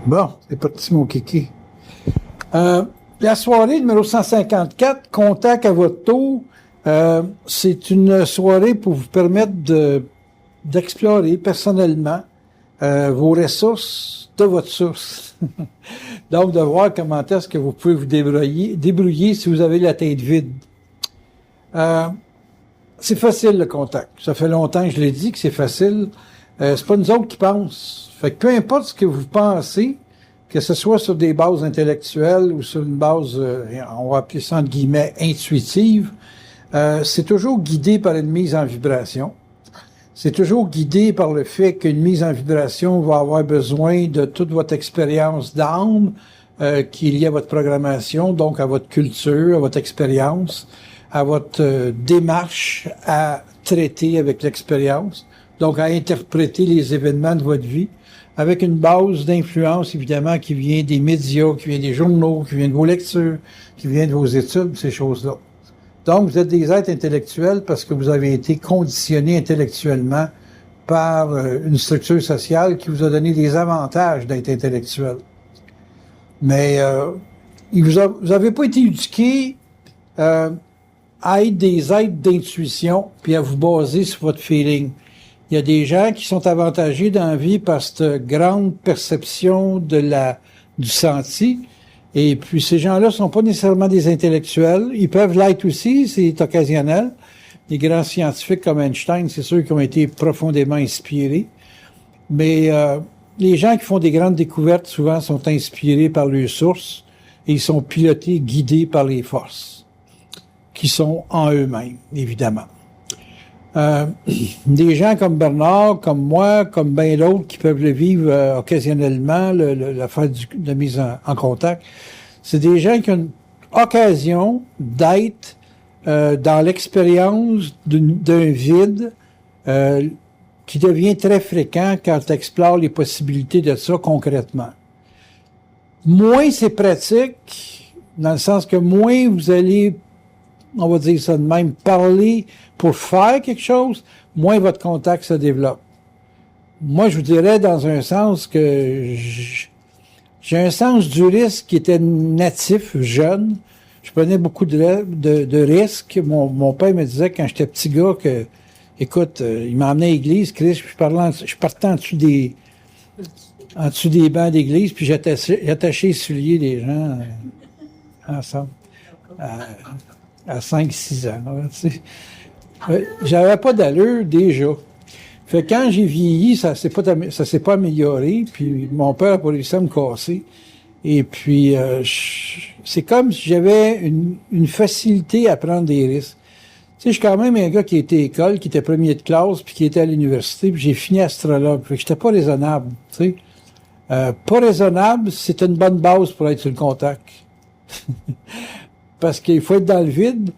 Bon, c'est parti, mon kiki. La soirée numéro 154, Contact à votre tour, c'est une soirée pour vous permettre d'explorer personnellement vos ressources de votre source. Donc, de voir comment est-ce que vous pouvez vous débrouiller si vous avez la tête vide. C'est facile, le contact. Ça fait longtemps que je l'ai dit que c'est facile. C'est pas nous autres qui pensent. Fait que peu importe ce que vous pensez, que ce soit sur des bases intellectuelles ou sur une base, on va appeler ça entre guillemets, intuitive, c'est toujours guidé par une mise en vibration. C'est toujours guidé par le fait qu'une mise en vibration va avoir besoin de toute votre expérience d'âme qui est liée à votre programmation, donc à votre culture, à votre expérience, à votre démarche à traiter avec l'expérience, donc à interpréter les événements de votre vie, avec une base d'influence, évidemment, qui vient des médias, qui vient des journaux, qui vient de vos lectures, qui vient de vos études, ces choses-là. Donc, vous êtes des êtres intellectuels parce que vous avez été conditionnés intellectuellement par une structure sociale qui vous a donné des avantages d'être intellectuel. Mais vous n'avez pas été éduqués à être des êtres d'intuition puis à vous baser sur votre feeling. Il y a des gens qui sont avantagés dans la vie par cette grande perception du senti. Et puis, ces gens-là sont pas nécessairement des intellectuels. Ils peuvent l'être aussi, c'est occasionnel. Les grands scientifiques comme Einstein, c'est ceux qui ont été profondément inspirés. Mais les gens qui font des grandes découvertes, souvent, sont inspirés par leurs sources et ils sont pilotés, guidés par les forces qui sont en eux-mêmes, évidemment. Des gens comme Bernard, comme moi, comme bien d'autres qui peuvent le vivre occasionnellement, l'affaire de mise en contact, c'est des gens qui ont une occasion d'être dans l'expérience d'un vide qui devient très fréquent quand tu explores les possibilités de ça concrètement. Moins c'est pratique, dans le sens que moins vous allez, on va dire ça de même, parler pour faire quelque chose, moins votre contact se développe. Moi, je vous dirais dans un sens que j'ai un sens du risque qui était natif, jeune. Je prenais beaucoup de risques. Mon père me disait quand j'étais petit gars que, écoute, il m'emmenait à l'église, Chris, je partais en dessous des bancs d'église, puis j'attachais les souliers des gens ensemble. À 5-6 ans. J'avais pas d'allure déjà. Fait que quand j'ai vieilli, ça s'est pas amélioré, puis mon père a pas réussi à me casser. Et puis c'est comme si j'avais une facilité à prendre des risques. Tu sais, je suis quand même un gars qui était à l'école, qui était premier de classe, puis qui était à l'université, puis j'ai fini astrologue. Fait que j'étais pas raisonnable, tu sais. Pas raisonnable, c'est une bonne base pour être sur le contact. Parce qu'il faut être dans le vide,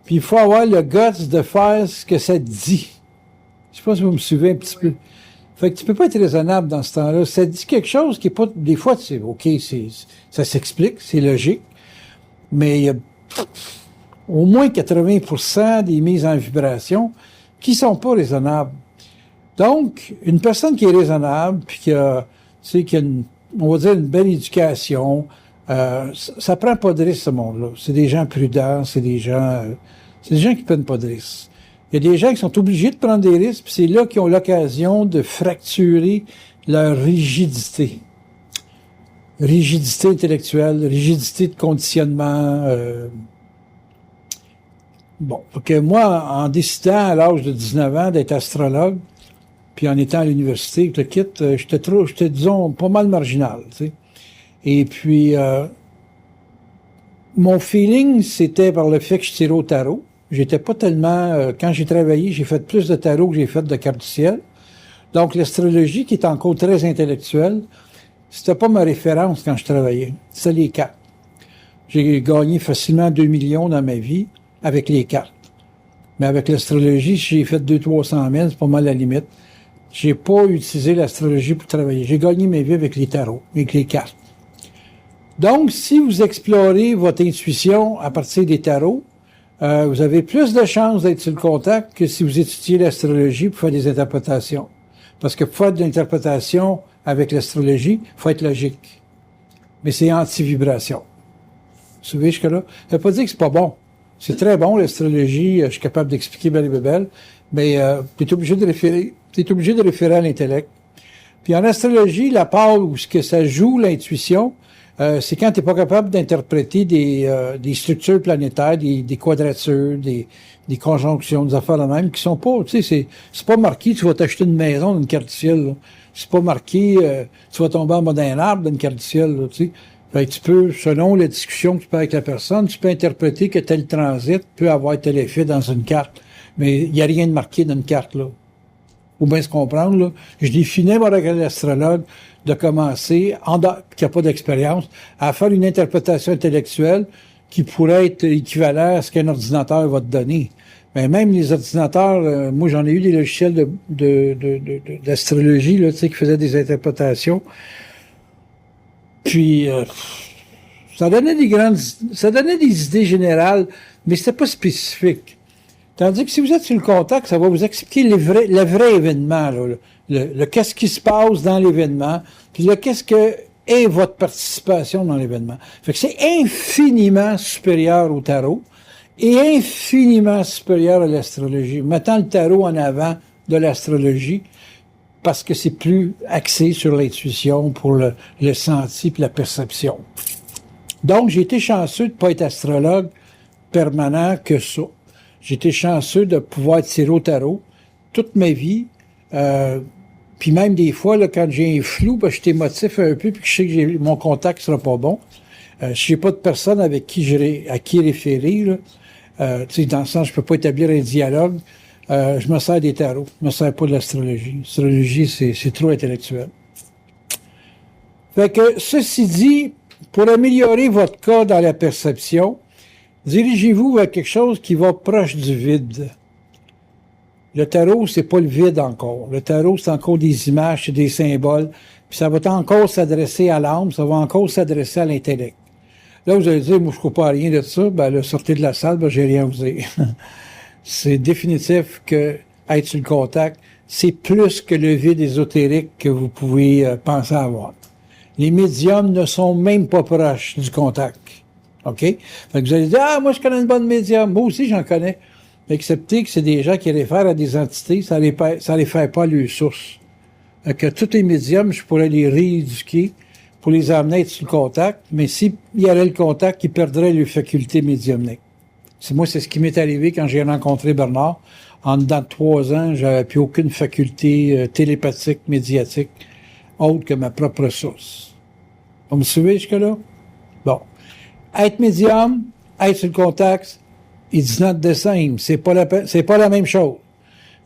puis il faut avoir le guts de faire ce que ça dit. Je sais pas si vous me suivez un petit peu. Fait que tu peux pas être raisonnable dans ce temps-là. Ça dit quelque chose qui est pas... Des fois, c'est OK, ça s'explique, c'est logique, mais il y a au moins 80% des mises en vibration qui sont pas raisonnables. Donc, une personne qui est raisonnable, puis qui a on va dire, une belle éducation, ça prend pas de risque, ce monde-là. C'est des gens prudents, c'est des gens qui prennent pas de risques. Il y a des gens qui sont obligés de prendre des risques, puis c'est là qu'ils ont l'occasion de fracturer leur rigidité. Rigidité intellectuelle, rigidité de conditionnement. Bon, que moi, en décidant à l'âge de 19 ans d'être astrologue, puis en étant à l'université, j'étais, disons, pas mal marginal, tu sais. Et puis, mon feeling, c'était par le fait que je tirais au tarot. J'étais pas tellement... quand j'ai travaillé, j'ai fait plus de tarot que j'ai fait de cartes du ciel. Donc, l'astrologie, qui est encore très intellectuelle, c'était pas ma référence quand je travaillais. C'était les cartes. J'ai gagné facilement 2 millions dans ma vie avec les cartes. Mais avec l'astrologie, si j'ai fait 200-300 000, c'est pas mal la limite. J'ai pas utilisé l'astrologie pour travailler. J'ai gagné ma vie avec les tarots, avec les cartes. Donc, si vous explorez votre intuition à partir des tarots, vous avez plus de chances d'être sur le contact que si vous étudiez l'astrologie pour faire des interprétations. Parce que pour faire de l'interprétation avec l'astrologie, il faut être logique. Mais c'est anti-vibration. Vous savez jusque-là? Ça veut pas dire que c'est pas bon. C'est très bon, l'astrologie, je suis capable d'expliquer belle et belle, mais tu es obligé de référer à l'intellect. Puis en astrologie, la part où ce que ça joue, l'intuition, c'est quand tu n'es pas capable d'interpréter des structures planétaires, des quadratures, des conjonctions, des affaires de même, qui sont pas, tu sais, c'est pas marqué, tu vas t'acheter une maison d'une carte du ciel, là. C'est pas marqué, tu vas tomber en bas d'un arbre d'une carte du ciel, là, tu sais. Fait que tu peux, selon la discussion que tu peux avec la personne, tu peux interpréter que tel transit peut avoir tel effet dans une carte. Mais il n'y a rien de marqué dans une carte, là. Faut bien se comprendre, là. Je définis, moi, avec l'astrologue, de commencer, qui n'a pas d'expérience, à faire une interprétation intellectuelle qui pourrait être équivalente à ce qu'un ordinateur va te donner. Mais même les ordinateurs, moi, j'en ai eu des logiciels d'astrologie, là, tu sais, qui faisaient des interprétations. Puis, ça donnait des idées générales, mais c'était pas spécifique. Tandis que si vous êtes sur le contact, ça va vous expliquer le vrai événement, là, le qu'est-ce qui se passe dans l'événement, puis le qu'est-ce que est votre participation dans l'événement. Fait que c'est infiniment supérieur au tarot et infiniment supérieur à l'astrologie. Mettant le tarot en avant de l'astrologie, parce que c'est plus axé sur l'intuition pour le senti puis la perception. Donc, j'ai été chanceux de ne pas être astrologue permanent que ça. J'ai été chanceux de pouvoir tirer au tarot toute ma vie. Puis même des fois, là, quand j'ai un flou, ben, je t'émotif un peu puis que je sais que mon contact sera pas bon. Si j'ai pas de personne avec à qui référer, là, tu sais, dans le sens, je peux pas établir un dialogue. Je me sers des tarots. Je me sers pas de l'astrologie. L'astrologie, c'est trop intellectuel. Fait que, ceci dit, pour améliorer votre cas dans la perception, dirigez-vous vers quelque chose qui va proche du vide. Le tarot, c'est pas le vide encore. Le tarot, c'est encore des images, c'est des symboles. Puis ça va encore s'adresser à l'âme, ça va encore s'adresser à l'intellect. Là, vous allez dire, moi, je ne crois pas à rien de ça. Ben, là, sortez de la salle, ben, j'ai rien à vous dire. C'est définitif que être sur le contact, c'est plus que le vide ésotérique que vous pouvez penser avoir. Les médiums ne sont même pas proches du contact. OK? Fait que vous allez dire, ah, moi, je connais une bonne médium. Moi aussi, j'en connais. Excepté que c'est des gens qui réfèrent à des entités, ça réfère pas à leur source. Fait que tous les médiums, je pourrais les rééduquer pour les amener à être sur le contact, mais s'il y avait le contact, ils perdraient leur faculté médiumnique. C'est ce qui m'est arrivé quand j'ai rencontré Bernard. En dedans de 3 ans, j'avais plus aucune faculté télépathique, médiatique, autre que ma propre source. Vous me suivez jusque-là? Bon. Être médium, être sur le contact, it's not the same. C'est pas la même chose.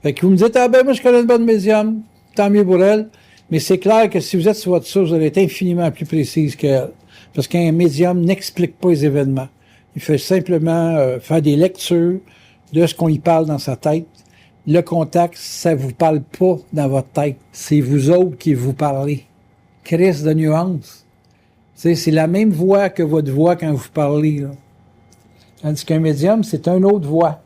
Fait que vous me dites, ah ben, moi, je connais une bonne médium, tant mieux pour elle. Mais c'est clair que si vous êtes sur votre source, vous allez être infiniment plus précise qu'elle. Parce qu'un médium n'explique pas les événements. Il fait simplement faire des lectures de ce qu'on y parle dans sa tête. Le contact, ça vous parle pas dans votre tête. C'est vous autres qui vous parlez. Crise de nuance. C'est la même voix que votre voix quand vous parlez, là. Tandis qu'un médium, c'est une autre voix.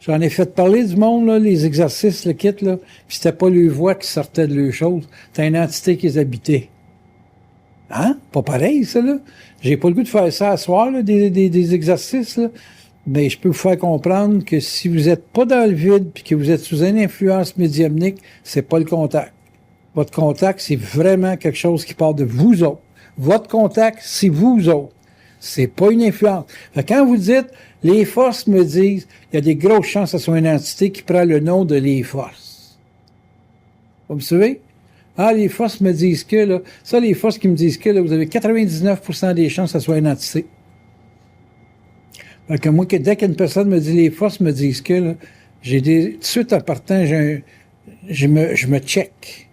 J'en ai fait parler du monde, là, les exercices, le kit, là, puis c'était pas leur voix qui sortait de leur chose, c'était une entité qui les habitait. Hein? Pas pareil, ça, là. J'ai pas le goût de faire ça à soir, là, des exercices, là. Mais je peux vous faire comprendre que si vous êtes pas dans le vide puis que vous êtes sous une influence médiumnique, c'est pas le contact. Votre contact, c'est vraiment quelque chose qui part de vous autres. Votre contact, c'est vous autres. C'est pas une influence. Fait que quand vous dites, les forces me disent, il y a des grosses chances que ce soit une entité qui prend le nom de les forces. Vous me suivez? Ah, les forces me disent que, là, ça, les forces qui me disent que, là, vous avez 99% des chances que ce soit une entité. Fait que moi, dès qu'une personne me dit les forces me disent que, là, tout de suite en partant, je me check.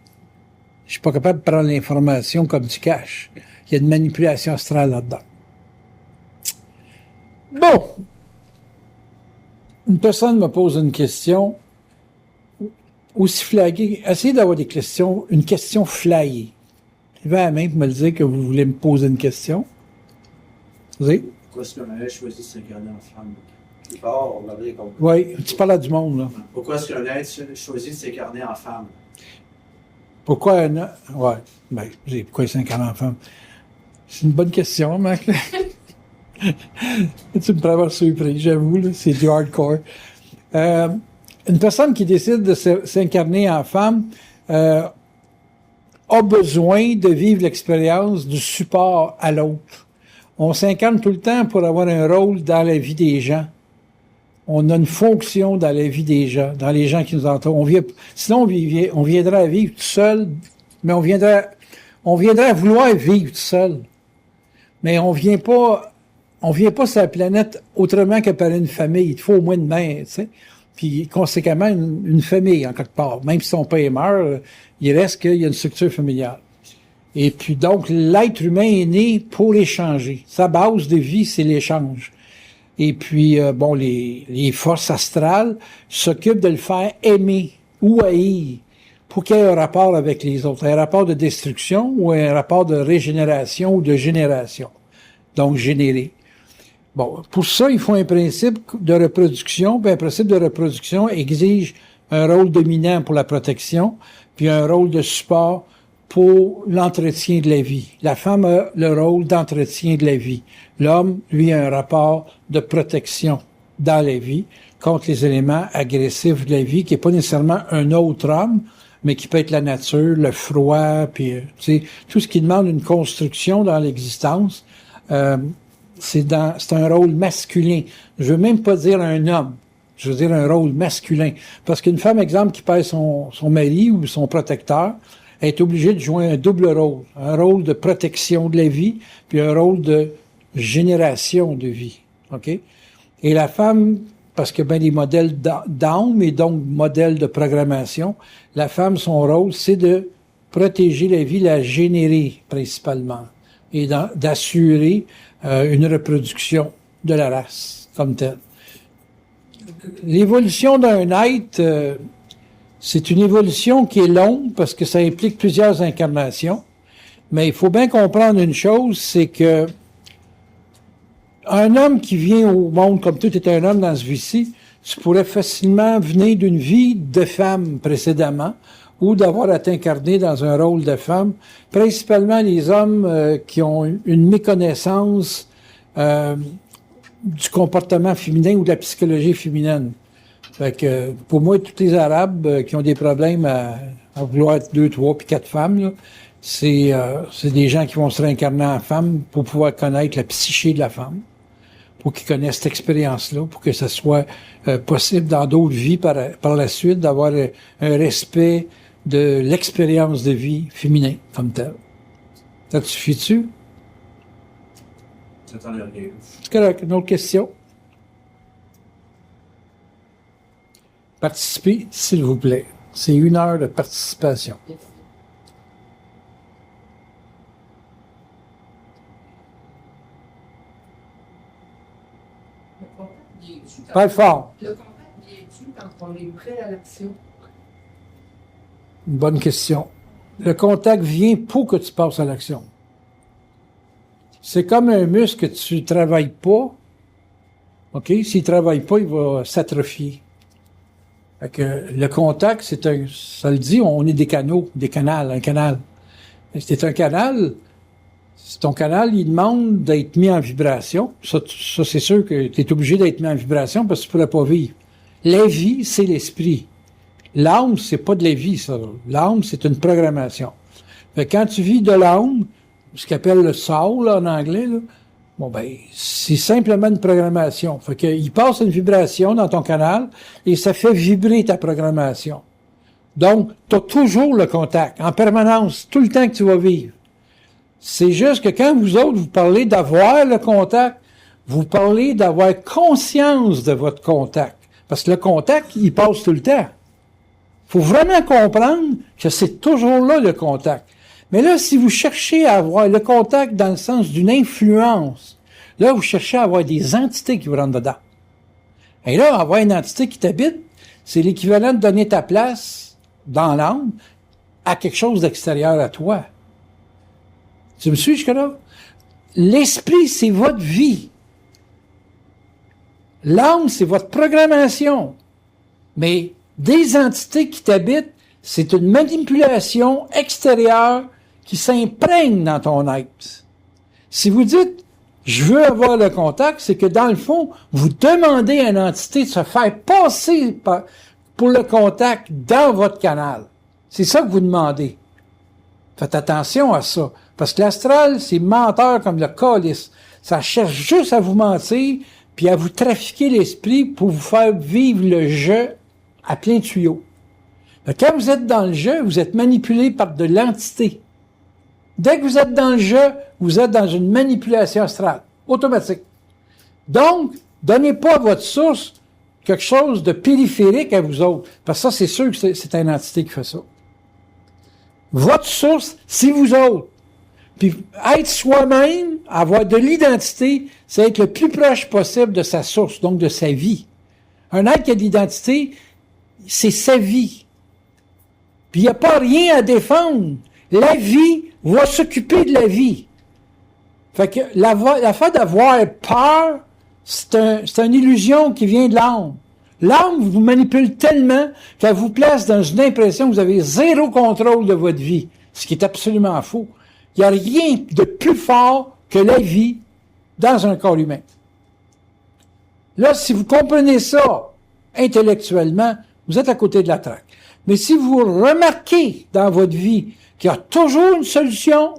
Je suis pas capable de prendre l'information comme du cash. Il y a une manipulation astrale là-dedans. Bon. Une personne me pose une question aussi flaguée. Essayez d'avoir une question flyée. Levez la main pour me le dire que vous voulez me poser une question. Vous savez? Pourquoi est-ce qu'on avait choisi de s'incarner en femme? Plus fort, on va dire comme... Oui, tu parles à du monde, là. Pourquoi est-ce qu'on a choisi de s'incarner en femme? Pourquoi un homme? Ouais. Ben, pourquoi s'incarner en femme? C'est une bonne question, Mac. Tu me prends avoir surpris, j'avoue, là, c'est du hardcore. Une personne qui décide de s'incarner en femme a besoin de vivre l'expérience du support à l'autre. On s'incarne tout le temps pour avoir un rôle dans la vie des gens. On a une fonction dans la vie des gens, dans les gens qui nous entourent. Sinon, on viendrait à vivre tout seul, mais on viendrait à vouloir vivre tout seul. Mais on vient pas sur la planète autrement que par une famille. Il te faut au moins une mère, tu sais. Puis, conséquemment, une famille, en quelque part. Même si son père meurt, il reste qu'il y a une structure familiale. Et puis, donc, l'être humain est né pour échanger. Sa base de vie, c'est l'échange. Et puis, les forces astrales s'occupent de le faire aimer ou haïr pour qu'il y ait un rapport avec les autres. Un rapport de destruction ou un rapport de régénération ou de génération. Donc, générer. Bon, pour ça, il faut un principe de reproduction. Puis un principe de reproduction exige un rôle dominant pour la protection, puis un rôle de support pour l'entretien de la vie. La femme a le rôle d'entretien de la vie. L'homme, lui, a un rapport de protection dans la vie contre les éléments agressifs de la vie, qui n'est pas nécessairement un autre homme, mais qui peut être la nature, le froid, puis tout ce qui demande une construction dans l'existence. C'est un rôle masculin. Je veux même pas dire un homme. Je veux dire un rôle masculin. Parce qu'une femme, exemple, qui perd son mari ou son protecteur, elle est obligée de jouer un double rôle. Un rôle de protection de la vie, puis un rôle de génération de vie. OK? Et la femme, parce que des modèles d'âme et donc modèles de programmation, la femme, son rôle, c'est de protéger la vie, la générer principalement. Et d'assurer une reproduction de la race comme telle. L'évolution d'un être, c'est une évolution qui est longue parce que ça implique plusieurs incarnations. Mais il faut bien comprendre une chose, c'est que un homme qui vient au monde comme tout est un homme dans ce vie-ci, tu pourrais facilement venir d'une vie de femme précédemment ou d'avoir à t'incarner dans un rôle de femme. Principalement les hommes qui ont une méconnaissance du comportement féminin ou de la psychologie féminine. Fait que pour moi, tous les Arabes qui ont des problèmes à vouloir être 2, 3 puis 4 femmes, là, c'est des gens qui vont se réincarner en femme pour pouvoir connaître la psyché de la femme, pour qu'ils connaissent cette expérience-là, pour que ça soit possible dans d'autres vies par la suite d'avoir un respect de l'expérience de vie féminin comme telle. Ça te suffit-tu? C'est correct. Une autre question? Participez, s'il vous plaît. C'est 1 heure de participation. Parle fort. Le contact vient-tu quand on est prêt à l'action? Une bonne question. Le contact vient pour que tu passes à l'action. C'est comme un muscle que tu travailles pas. OK? S'il travaille pas, il va s'atrophier. Fait que le contact, ça le dit, on est des canaux, un canal. C'est un canal. Ton canal, il demande d'être mis en vibration. Ça c'est sûr que tu es obligé d'être mis en vibration parce que tu pourrais pas vivre. La vie, c'est l'esprit. L'âme, c'est pas de la vie, ça. L'âme, c'est une programmation. Fait que quand tu vis de l'âme, ce qu'on appelle le soul, là, en anglais, là, c'est simplement une programmation. Fait qu'il passe une vibration dans ton canal et ça fait vibrer ta programmation. Donc, tu as toujours le contact, en permanence, tout le temps que tu vas vivre. C'est juste que quand vous autres, vous parlez d'avoir le contact, vous parlez d'avoir conscience de votre contact. Parce que le contact, il passe tout le temps. Faut vraiment comprendre que c'est toujours là, le contact. Mais là, si vous cherchez à avoir le contact dans le sens d'une influence, là, vous cherchez à avoir des entités qui vous rentrent dedans. Et là, avoir une entité qui t'habite, c'est l'équivalent de donner ta place dans l'âme à quelque chose d'extérieur à toi. Tu me suis jusque-là? L'esprit, c'est votre vie. L'âme, c'est votre programmation. Mais des entités qui t'habitent, c'est une manipulation extérieure qui s'imprègne dans ton être. Si vous dites « je veux avoir le contact », c'est que dans le fond, vous demandez à une entité de se faire passer pour le contact dans votre canal. C'est ça que vous demandez. Faites attention à ça. Parce que l'astral, c'est menteur comme le calice. Ça cherche juste à vous mentir, puis à vous trafiquer l'esprit pour vous faire vivre le jeu à plein tuyau. Quand vous êtes dans le jeu, vous êtes manipulé par de l'entité. Dès que vous êtes dans le jeu, vous êtes dans une manipulation astrale, automatique. Donc, donnez pas à votre source quelque chose de périphérique à vous autres, parce que ça, c'est sûr que c'est une entité qui fait ça. Votre source, c'est vous autres. Puis être soi-même, avoir de l'identité, c'est être le plus proche possible de sa source, donc de sa vie. Un être qui a de l'identité, c'est sa vie. Puis il n'y a pas rien à défendre. La vie va s'occuper de la vie. Fait que l'affaire d'avoir peur, c'est une illusion qui vient de l'âme. L'âme vous manipule tellement qu'elle vous place dans une impression que vous avez zéro contrôle de votre vie, ce qui est absolument faux. Il n'y a rien de plus fort que la vie dans un corps humain. Là, si vous comprenez ça intellectuellement, vous êtes à côté de la traque. Mais si vous remarquez dans votre vie qu'il y a toujours une solution,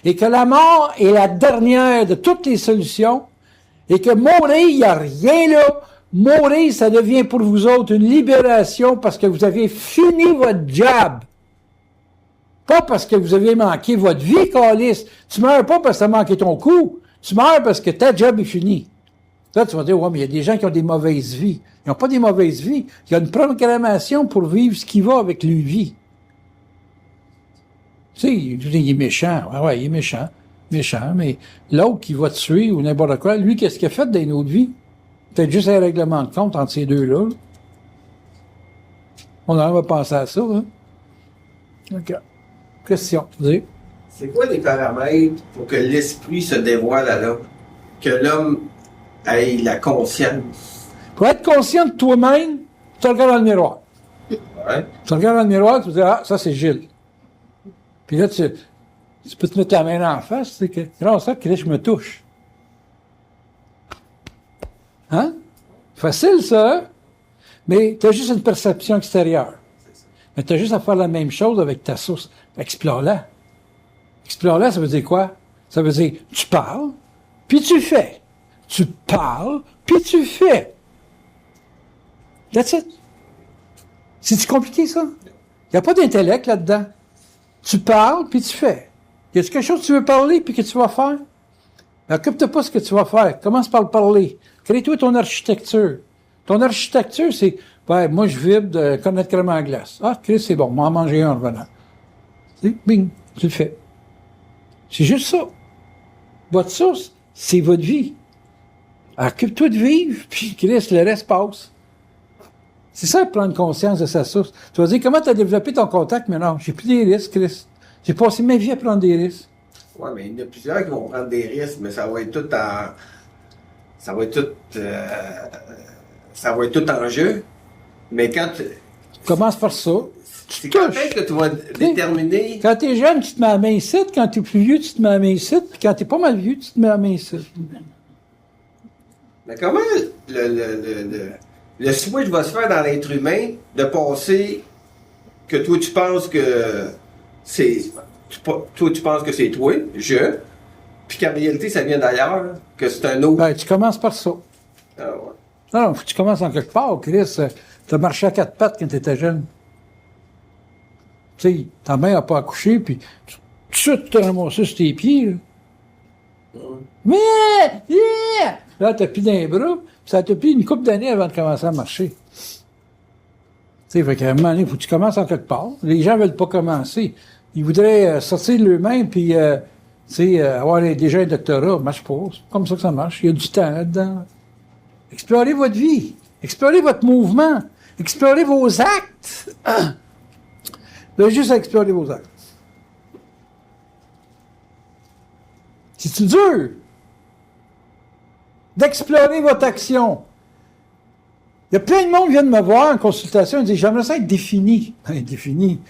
et que la mort est la dernière de toutes les solutions, et que mourir, il n'y a rien là. Mourir, ça devient pour vous autres une libération parce que vous avez fini votre job. Pas parce que vous avez manqué votre vie, câlisse. Tu meurs pas parce que tu as manqué ton coup. Tu meurs parce que ta job est fini. Là, tu vas dire, ouais, mais il y a des gens qui ont des mauvaises vies. Ils n'ont pas des mauvaises vies. Il y a une programmation pour vivre ce qui va avec leur vie. Tu sais, il est méchant. Ouais, il est méchant. Méchant, mais l'autre qui va te tuer ou n'importe quoi, lui, qu'est-ce qu'il a fait dans une autre vie? Peut-être juste un règlement de compte entre ces deux-là. On en va penser à ça, hein? OK. Question. Vas-y. C'est quoi les paramètres pour que l'esprit se dévoile à l'homme? Que l'homme ait la conscience? Pour être conscient de toi-même, tu te regardes dans le miroir. Ouais. Tu te regardes dans le miroir, tu te dis, ah, ça, c'est Gilles. Puis là, tu peux te mettre la main en face, c'est que, grâce à ça, que là, je me touche. Hein? Facile, ça, hein? Mais tu as juste une perception extérieure. Mais tu as juste à faire la même chose avec ta source. Explore-la. Explore-la, ça veut dire quoi? Ça veut dire, tu parles, puis tu fais. Tu parles, puis tu fais. That's it. C'est-tu compliqué, ça? Il n'y a pas d'intellect là-dedans. Tu parles, puis tu fais. Y a-t-il quelque chose que tu veux parler, puis que tu vas faire? Occupe-toi pas ce que tu vas faire. Commence par le parler. Crée-toi ton architecture. Ton architecture, c'est, ouais, moi, je vibre de connaître crème en glace. Ah, Chris, c'est bon. M'en manger un en revenant. Bing, tu le fais. C'est juste ça. Votre source, c'est votre vie. Occupe-toi de vivre, puis Chris, le reste passe. C'est ça, prendre conscience de sa source. Tu vas dire, comment tu as développé ton contact? Mais non, j'ai pris des risques, Chris. J'ai passé ma vie à prendre des risques. Ouais, mais il y en a plusieurs qui vont prendre des risques, mais ça va être tout en... Ça va être tout en jeu. Mais quand tu... Commence par ça. C'est quand est-ce que tu vas déterminer... Quand t'es jeune, tu te mets à la main ici. Quand t'es plus vieux, tu te mets à la main ici. Puis quand t'es pas mal vieux, tu te mets à la main ici. Mais comment le switch va se faire dans l'être humain de passer que toi tu penses que c'est... Toi tu penses que c'est toi, puis qu'en réalité ça vient d'ailleurs, que c'est un autre... Ben, tu commences par ça. Ah ouais. Non, faut que tu commences en quelque part, Chris. T'as marché à quatre pattes quand t'étais jeune. Tu sais, ta mère n'a pas accouché, puis tu t'es ramassé sur tes pieds, là. Mais, là, t'as plus d'un bras, puis ça t'a pris une couple d'années avant de commencer à marcher. Tu sais, fait qu'à un moment donné, faut que tu commences en quelque part. Les gens veulent pas commencer. Ils voudraient sortir de l'eux-mêmes, puis, tu sais, avoir déjà un doctorat. Marche pas. C'est comme ça que ça marche. Il y a du temps là-dedans. Explorez votre vie. Explorez votre mouvement. Explorez vos actes. Là, juste à explorer vos actes. C'est-tu dur d'explorer votre action? Il y a plein de monde qui vient de me voir en consultation et dit, j'aimerais ça être défini. Ben, défini.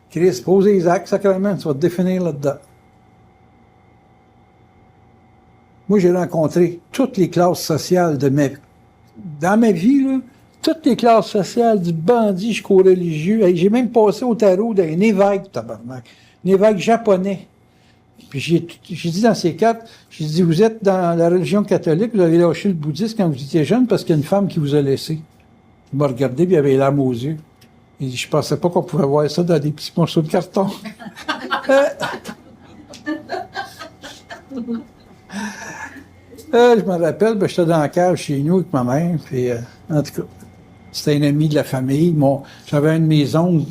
Chris, pose les actes, sacrément, tu vas te définir là-dedans. Moi, j'ai rencontré toutes les classes sociales dans ma vie, là, toutes les classes sociales, du bandit jusqu'au religieux. Hey, j'ai même passé au tarot d'un évêque, tabarnak. Un évêque japonais. Puis j'ai dit dans ces quatre, j'ai dit, vous êtes dans la religion catholique, vous avez lâché le bouddhisme quand vous étiez jeune parce qu'il y a une femme qui vous a laissé. Il m'a regardé, puis il avait les larmes aux yeux. Il dit, je pensais pas qu'on pouvait voir ça dans des petits morceaux de carton. Je me rappelle, j'étais dans la cave chez nous avec ma mère, puis en tout cas, c'était un ami de la famille. J'avais une maison,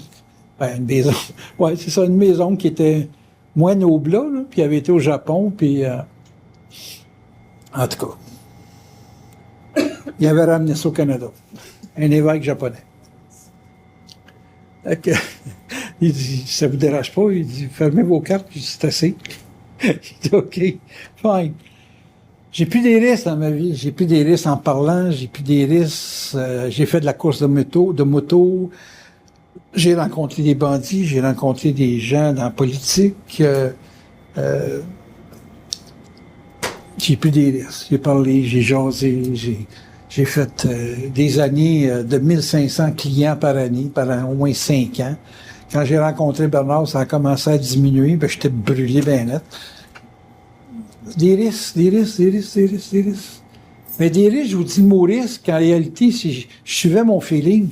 une maison, ouais, c'est ça, une maison qui était moine au blas, là, puis il avait été au Japon, puis en tout cas, il avait ramené ça au Canada. Un évêque japonais. Il dit, ça vous dérange pas? Il dit, fermez vos cartes, puis c'est assez. J'ai dit, OK, fine. J'ai plus des risques dans ma vie. J'ai plus des risques en parlant. J'ai plus des risques. J'ai fait de la course de moto. J'ai rencontré des bandits. J'ai rencontré des gens dans la politique. J'ai plus des risques. J'ai parlé, j'ai jasé. J'ai fait des années de 1500 clients par année, pendant au moins 5 ans. Quand j'ai rencontré Bernard, ça a commencé à diminuer. J'étais brûlé bien net. Des risques. Mais des risques, je vous dis le mot risque, en réalité, si je suivais mon feeling,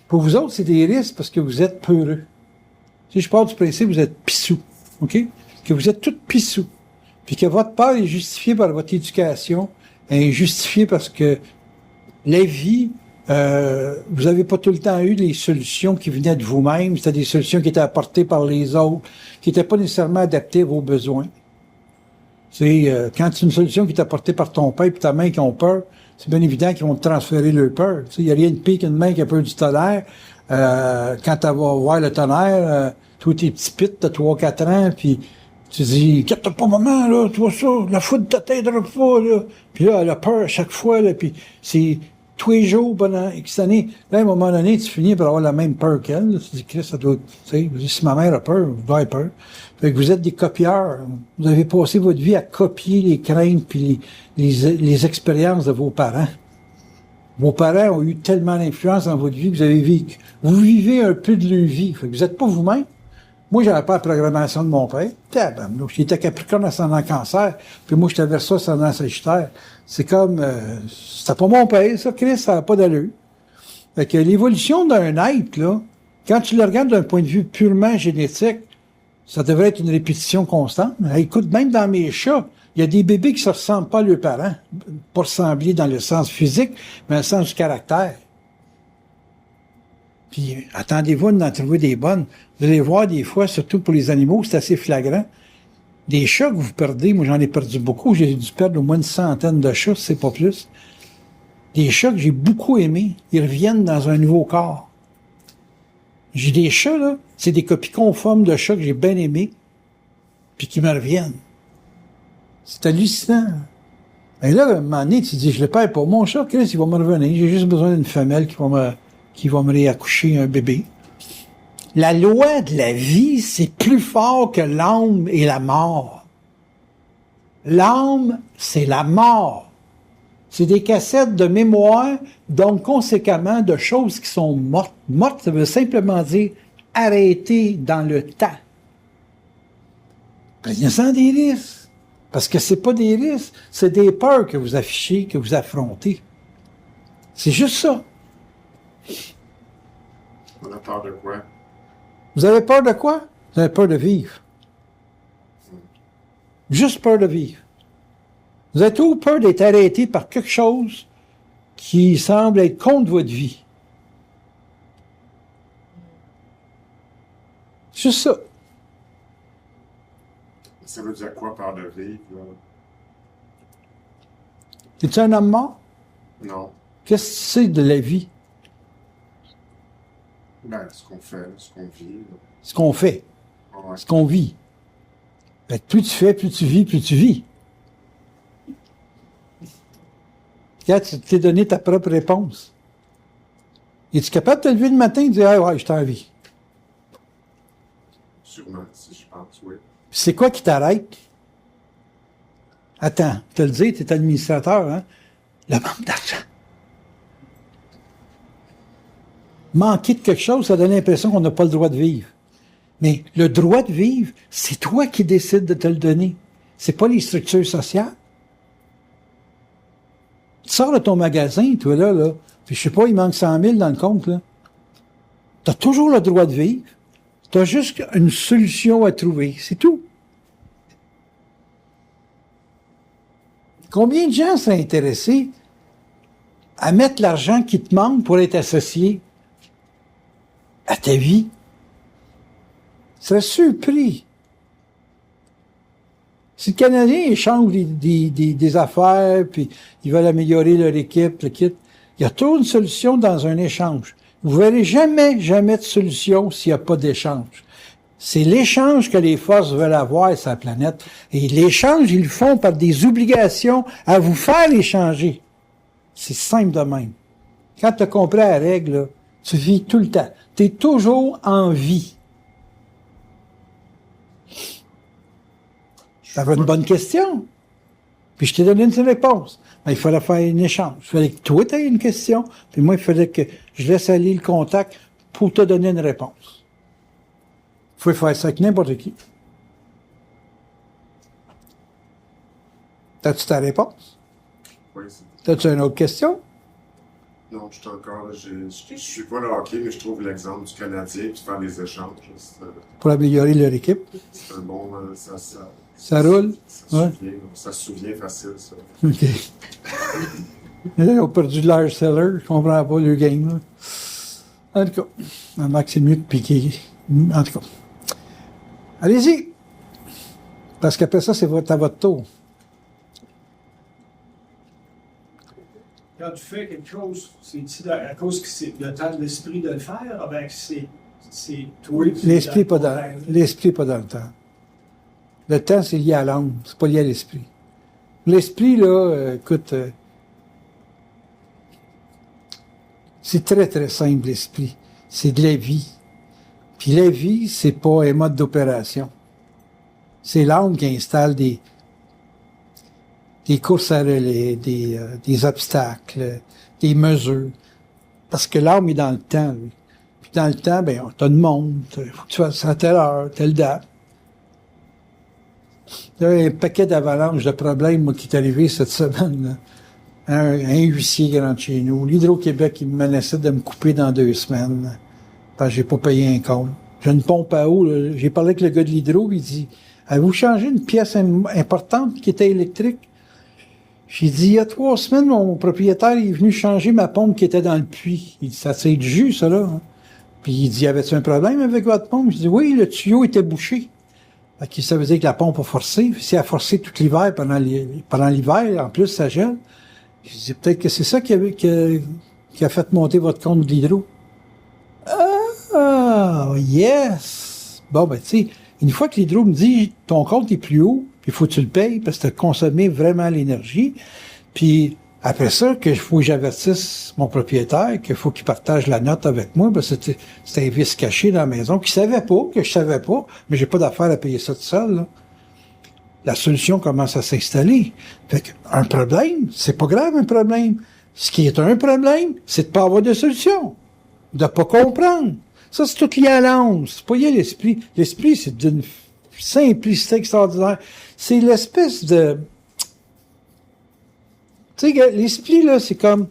pour vous autres, c'est des risques parce que vous êtes peureux. Si je pars du principe, vous êtes pissous, OK? Que vous êtes tous pissous. Puis que votre peur est justifiée par votre éducation, est justifiée parce que la vie, vous avez pas tout le temps eu les solutions qui venaient de vous-même, c'était des solutions qui étaient apportées par les autres, qui n'étaient pas nécessairement adaptées à vos besoins. C'est quand c'est une solution qui est apportée par ton père et ta mère qui ont peur, c'est bien évident qu'ils vont te transférer leur peur. Il n'y a rien de pire qu'une main qui a peur du tonnerre. Quand tu vas voir le tonnerre, toi tes petits pits, t'as 3-4 ans, puis tu dis, inquiète pas maman, là, tu vois ça, la foudre t'atteindra pas, là. Puis là, elle a peur à chaque fois, là, puis c'est tous les jours pendant X années. Là, à un moment donné, tu finis par avoir la même peur qu'elle. Là. Tu dis, Christ, ça doit, tu sais, si ma mère a peur, vous doit avoir peur. Fait que vous êtes des copieurs. Vous avez passé votre vie à copier les craintes puis les expériences de vos parents. Vos parents ont eu tellement d'influence dans votre vie que vous avez vécu. Vous vivez un peu de leur vie. Fait que vous n'êtes pas vous-même. Moi, j'avais pas la programmation de mon père. J'étais Capricorne ascendant Cancer, puis moi, j'étais Verseau ascendant Sagittaire. C'est comme, c'était pas mon père, ça, Christ, ça n'a pas d'allure. Fait que l'évolution d'un être, là, quand tu le regardes d'un point de vue purement génétique, ça devrait être une répétition constante. Écoute, même dans mes chats, il y a des bébés qui se ressemblent pas à leurs parents. Pas ressembler dans le sens physique, mais dans le sens du caractère. Puis, attendez-vous d'en trouver des bonnes. Vous allez voir des fois, surtout pour les animaux, c'est assez flagrant. Des chats que vous perdez, moi j'en ai perdu beaucoup, j'ai dû perdre au moins une centaine de chats, si c'est pas plus. Des chats que j'ai beaucoup aimés, ils reviennent dans un nouveau corps. J'ai des chats, là, c'est des copies conformes de chats que j'ai bien aimés, puis qui me reviennent. C'est hallucinant. Et là, à un moment donné, tu te dis, je le perds pas. Mon chat, Chris, il va me revenir. J'ai juste besoin d'une femelle qui va me réaccoucher un bébé. La loi de la vie, c'est plus fort que l'âme et la mort. L'âme, c'est la mort. C'est des cassettes de mémoire, donc conséquemment de choses qui sont mortes. Morte, ça veut simplement dire arrêter dans le temps. Prenez-en des risques. Parce que c'est pas des risques, c'est des peurs que vous affichez, que vous affrontez. C'est juste ça. On a peur de quoi? Vous avez peur de quoi? Vous avez peur de vivre. Juste peur de vivre. Vous avez toujours peur d'être arrêté par quelque chose qui semble être contre votre vie. Juste ça. Ça veut dire quoi peur de vivre, là? Es-tu un homme mort? Non. Qu'est-ce que tu sais de la vie? Ben, ce qu'on fait, ce qu'on vit. Là. Ce qu'on fait. Ouais. Ce qu'on vit. Fait que plus tu fais, plus tu vis, plus tu vis. Quand tu t'es donné ta propre réponse. Es-tu capable de te lever le matin et de dire, ah ouais, je suis en vie? Sûrement, si je pense, oui. Puis c'est quoi qui t'arrête? Attends, te le dire, tu es administrateur, hein? Le manque d'argent. Manquer de quelque chose, ça donne l'impression qu'on n'a pas le droit de vivre. Mais le droit de vivre, c'est toi qui décides de te le donner. C'est pas les structures sociales. Tu sors de ton magasin, toi, là, puis je sais pas, il manque 100 000 dans le compte, là. Tu as toujours le droit de vivre. Tu as juste une solution à trouver. C'est tout. Combien de gens seraient intéressés à mettre l'argent qui te manque pour être associé à ta vie? Ils seraient surpris. Si le Canadien échange des affaires, puis ils veulent améliorer leur équipe, le kit, il y a toujours une solution dans un échange. Vous verrez jamais de solution s'il n'y a pas d'échange. C'est l'échange que les forces veulent avoir sur la planète. Et l'échange, ils le font par des obligations à vous faire échanger. C'est simple de même. Quand tu as compris la règle, là, tu vis tout le temps. Tu es toujours en vie. Ça va une bonne question. Puis je t'ai donné une réponse. Mais il fallait faire un échange. Il fallait que toi, tu aies une question, puis moi, il fallait que je laisse aller le contact pour te donner une réponse. Il faut faire ça avec n'importe qui. T'as-tu ta réponse? Oui, c'est... T'as-tu une autre question? Non, je suis encore là. Je suis pas le hockey, mais je trouve l'exemple du Canadien, puis faire des échanges. Pour améliorer leur équipe. C'est un bon... Ça roule? Ça se souvient facile, ça. OK. Ils ont perdu de leur seller. Je comprends pas le game, là. En tout cas, un max, c'est mieux de piquer. En tout cas. Allez-y. Parce qu'après ça, c'est à votre tour. Quand tu fais quelque chose, c'est à cause que c'est le temps de l'esprit de le faire, avec c'est toi qui... L'esprit n'est pas dans le temps. Le temps, c'est lié à l'âme, c'est pas lié à l'esprit. L'esprit, là, écoute, c'est très, très simple, l'esprit. C'est de la vie. Puis la vie, c'est pas un mode d'opération. C'est l'âme qui installe des courses à relais, des obstacles, des mesures. Parce que l'âme est dans le temps, lui. Puis dans le temps, ben, t'as une montre, faut que tu fasses ça à telle heure, telle date. Il y a un paquet d'avalanches de problèmes, moi, qui est arrivé cette semaine, là. Un huissier qui rentre chez nous. L'Hydro-Québec, il me menaçait de me couper dans 2 semaines. Parce que j'ai pas payé un compte. J'ai une pompe à eau, là. J'ai parlé avec le gars de l'Hydro, il dit, avez-vous changé une pièce importante qui était électrique? J'ai dit, il y a 3 semaines, mon propriétaire est venu changer ma pompe qui était dans le puits. Il dit, ça c'est du jus, ça, là. Hein? Puis il dit, y avait-tu un problème avec votre pompe? Je dis, oui, le tuyau était bouché. Fait que ça veut dire que la pompe a forcé. Si elle a forcé tout l'hiver, pendant l'hiver, en plus, ça gèle. Je dis, peut-être que c'est ça qui a fait monter votre compte de l'hydro. Ah, yes! Bon, ben, tu sais, une fois que l'hydro me dit, ton compte est plus haut, puis il faut que tu le payes parce que tu as consommé vraiment l'énergie. Puis après ça, il faut que j'avertisse mon propriétaire qu'il faut qu'il partage la note avec moi parce que c'était un vice caché dans la maison qu'il savait pas, que je savais pas, mais j'ai pas d'affaire à payer ça tout seul, là. La solution commence à s'installer. Fait qu'un problème, c'est pas grave un problème. Ce qui est un problème, c'est de pas avoir de solution. De pas comprendre. Ça, c'est tout lié à l'âme. C'est pas lié à l'esprit. L'esprit, c'est d'une simplicité extraordinaire. C'est l'espèce de... Tu sais, l'esprit, là, c'est comme...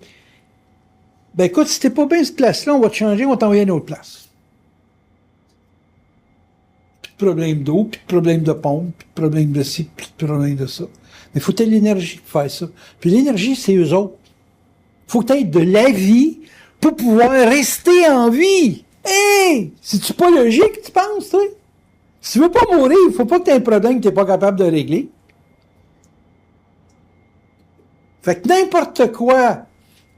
Ben écoute, si t'es pas bien cette place-là, on va te changer, on va t'envoyer à une autre place. Plus de problème d'eau, plus de problème de pompe, plus de problème de ci, plus de problème de ça. Mais il faut que t'aies l'énergie pour faire ça. Puis l'énergie, c'est eux autres. Faut que t'aies de la vie pour pouvoir rester en vie. Hey! C'est-tu pas logique, tu penses, toi? Si tu veux pas mourir, il faut pas que t'aies un problème que t'es pas capable de régler. Fait que n'importe quoi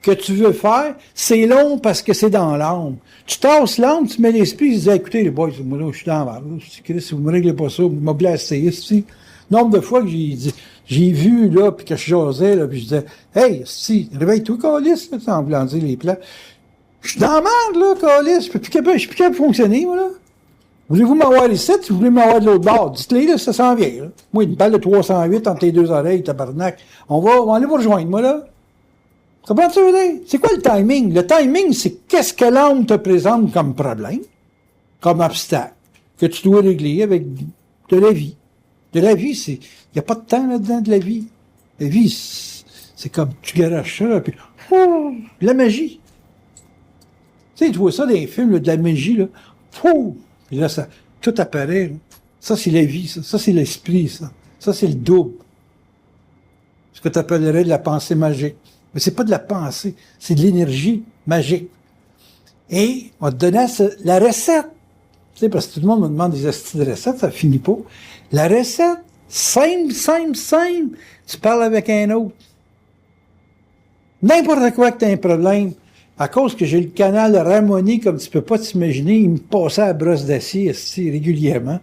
que tu veux faire, c'est long parce que c'est dans l'âme. Tu tasses l'âme, tu mets l'esprit, tu dis, écoutez, les boys, moi, là, je suis dans la merde. Si vous me réglez pas ça, vous m'avez blasté ici. Nombre de fois que j'ai vu, là, puis que je jasais, là, puis je disais, hey, si, réveille-toi, câlisse, là, en voulant dire les plans. Je suis dans la merde, là, câlisse. Je suis plus capable de fonctionner, moi, là. Voulez-vous m'avoir ici, si vous voulez m'avoir de l'autre bord? Dites-le, là, ça s'en vient, là. Moi, une balle de 308 entre les deux oreilles, tabarnak. On va aller vous rejoindre, moi, là. Comprends-tu, dire? C'est quoi le timing? Le timing, c'est qu'est-ce que l'âme te présente comme problème, comme obstacle, que tu dois régler avec de la vie. De la vie, il n'y a pas de temps là-dedans de la vie. La vie, c'est comme tu garages ça, puis la magie. Tu sais, tu vois ça dans les films, là, de la magie, là. Puis là, ça, tout apparaît. Là. Ça, c'est la vie, ça. Ça, c'est l'esprit, ça. Ça, c'est le double. Ce que tu appellerais de la pensée magique. Mais c'est pas de la pensée, c'est de l'énergie magique. Et on va te donner la recette. Tu sais, parce que tout le monde me demande des astuces de recettes, ça finit pas. La recette, simple. Tu parles avec un autre. N'importe quoi que tu as un problème, à cause que j'ai le canal Ramoni, comme tu peux pas t'imaginer, il me passait à la brosse d'acier régulièrement.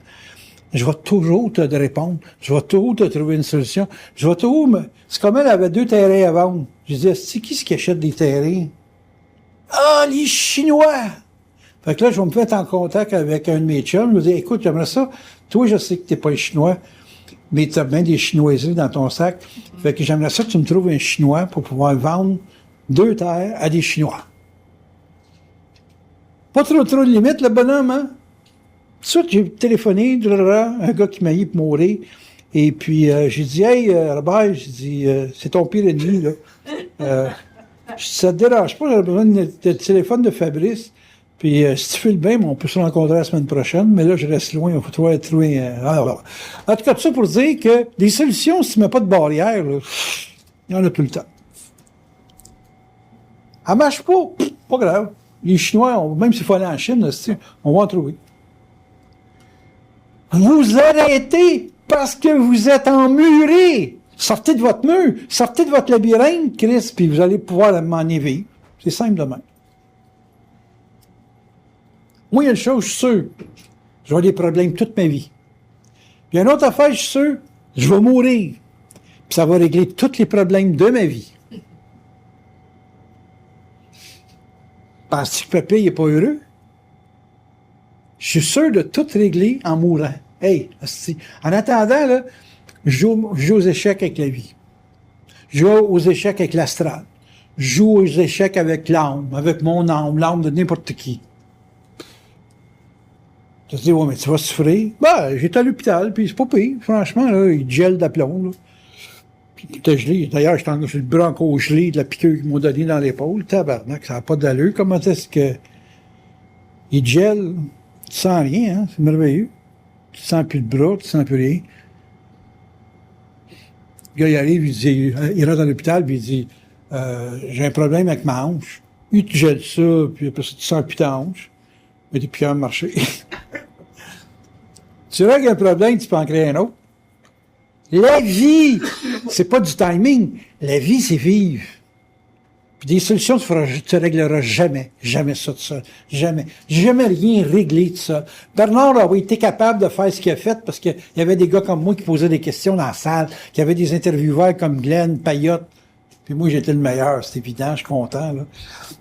Je vais toujours te répondre. Je vais toujours te trouver une solution. Je vais toujours C'est comme elle avait 2 terrains à vendre. Je disais, c'est qui qui achète des terrains? Ah, les Chinois! Fait que là, je vais me mettre en contact avec un de mes chums. Je me dis, écoute, j'aimerais ça. Toi, je sais que t'es pas un Chinois, mais t'as bien des chinoiseries dans ton sac. Fait que j'aimerais ça que tu me trouves un Chinois pour pouvoir vendre 2 terres à des Chinois. Pas trop de limite, le bonhomme, hein? Ça, j'ai téléphoné, un gars qui m'a dit pour mourir. Et puis, j'ai dit, hey, Robert, j'ai dit, c'est ton pire ennemi, là. Ça te dérange pas, j'ai besoin de téléphone de Fabrice. Puis, si tu fais le bien, on peut se rencontrer la semaine prochaine. Mais là, je reste loin, il faut trouver en tout cas, tout ça pour dire que des solutions, si tu mets pas de barrière, là, il y en a tout le temps. Elle marche pas grave. Les Chinois, même s'il faut aller en Chine, on va en trouver. Vous arrêtez parce que vous êtes emmuré. Sortez de votre mur, sortez de votre labyrinthe, Christ, puis vous allez pouvoir m'en vivre. C'est simple de même. Moi, il y a une chose, je suis sûr, je vais avoir des problèmes toute ma vie. Puis il y a une autre affaire, je suis sûr, je vais mourir. Puis ça va régler tous les problèmes de ma vie. Penses-tu que papa n'est pas heureux? Je suis sûr de tout régler en mourant. Hey, en attendant, là, je joue aux échecs avec la vie. Je joue aux échecs avec l'astral. Je joue aux échecs avec l'âme, avec mon âme, l'âme de n'importe qui. Tu te dis, ouais, mais tu vas souffrir. Ben, j'étais à l'hôpital, puis c'est pas pire. Franchement, là, il gèle d'aplomb, là. Puis il était gelé. D'ailleurs, j'étais sur le bras encore gelé de la piqûre qu'ils m'ont donnée dans l'épaule. Tabarnak, ça n'a pas d'allure. Comment est-ce que il gèle? Tu sens rien, hein? C'est merveilleux. Tu sens plus le bras, tu sens plus rien. Le gars, il arrive, il rentre dans l'hôpital, puis il dit, j'ai un problème avec ma hanche. Il te gèle ça, puis après ça, tu sens plus ta hanche. Mais t'es plus capable de marcher. Tu règles un problème, tu peux en créer un autre. La vie, c'est pas du timing. La vie, c'est vivre. Puis des solutions, tu régleras jamais ça tout seul. Jamais. Jamais rien réglé tout seul. Bernard a été capable de faire ce qu'il a fait parce qu'il y avait des gars comme moi qui posaient des questions dans la salle, qu'il y avait des intervieweurs comme Glenn, Payotte. Puis moi, j'étais le meilleur, c'est évident, je suis content, là.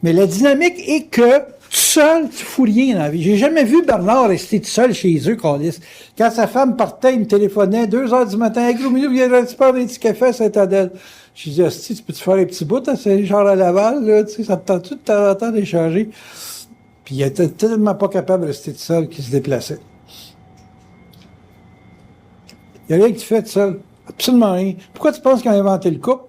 Mais la dynamique est que, tout seul, tu fous rien dans la vie. J'ai jamais vu Bernard rester tout seul chez eux, câlisse. Quand sa femme partait, il me téléphonait, 2h du matin, hey, gros minute, viens tu faire des petits cafés à Saint-Adèle. Je disais, hostie, tu peux-tu faire un petit bout, hein, c'est genre à Laval, là, tu sais, ça te tente-tu de temps en temps d'échanger? Puis il était tellement pas capable de rester tout seul qu'il se déplaçait. Il n'y a rien que tu fais tout seul. Absolument rien. Pourquoi tu penses qu'ils ont inventé le couple?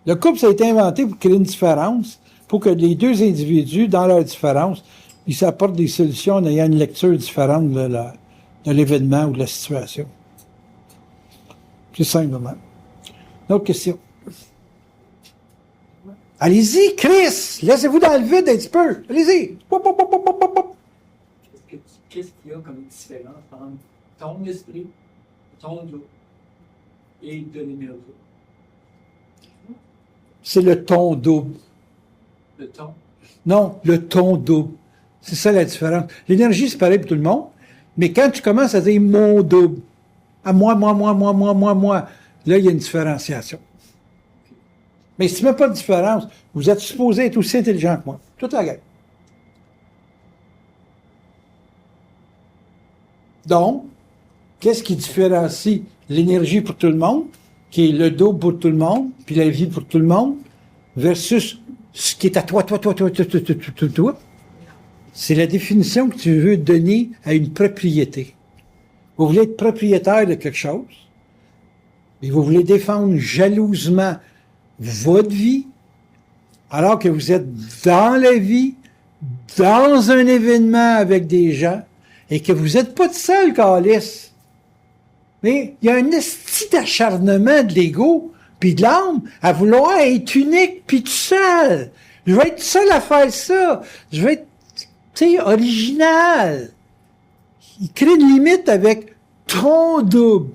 Le couple, ça a été inventé pour créer une différence, pour que les deux individus, dans leur différence, ils s'apportent des solutions en ayant une lecture différente de l'événement ou de la situation. C'est simplement. Une autre question. Allez-y, Chris! Laissez-vous dans le vide un petit peu. Allez-y! Qu'est-ce qu'il y a comme différence entre ton esprit, ton dos et de l'énergie? C'est le ton double. Le ton? Non, le ton double. C'est ça la différence. L'énergie, c'est pareil pour tout le monde, mais quand tu commences à dire mon double, à moi, là, il y a une différenciation. Mais si tu ne mets pas de différence, vous êtes supposé être aussi intelligent que moi. Toute la gang. Donc, qu'est-ce qui différencie l'énergie pour tout le monde, qui est le double pour tout le monde, puis la vie pour tout le monde, versus ce qui est à toi? C'est la définition que tu veux donner à une propriété. Vous voulez être propriétaire de quelque chose, et vous voulez défendre jalousement votre vie, alors que vous êtes dans la vie, dans un événement avec des gens, et que vous n'êtes pas de seul, câlisse. Mais il y a un esti d'acharnement de l'ego, puis de l'âme, à vouloir être unique, puis tout seul. Je vais être seul à faire ça. Je vais être, tu sais, original. Il crée une limite avec ton double.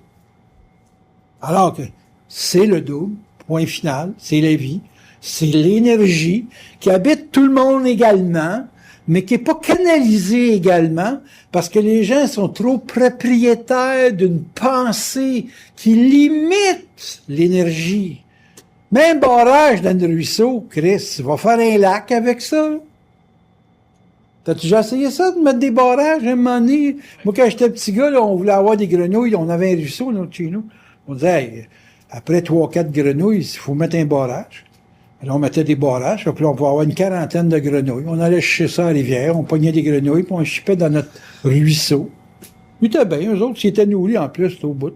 Alors que c'est le double, point final, c'est la vie, c'est l'énergie qui habite tout le monde également, mais qui n'est pas canalisée également, parce que les gens sont trop propriétaires d'une pensée qui limite l'énergie. Même barrage dans le ruisseau, Chris, va faire un lac avec ça. T'as-tu déjà essayé ça, de mettre des barrages à un moment donné? Moi, quand j'étais petit gars, là, on voulait avoir des grenouilles, on avait un ruisseau là, chez nous. On disait, hey, après 3-4 grenouilles, il faut mettre un barrage. Alors, on mettait des barrages, puis là, on pouvait avoir une quarantaine de grenouilles. On allait chercher ça à la rivière, on pognait des grenouilles, puis on chipait dans notre ruisseau. Ils étaient bien, eux autres, ils étaient nourris en plus, là, au bout.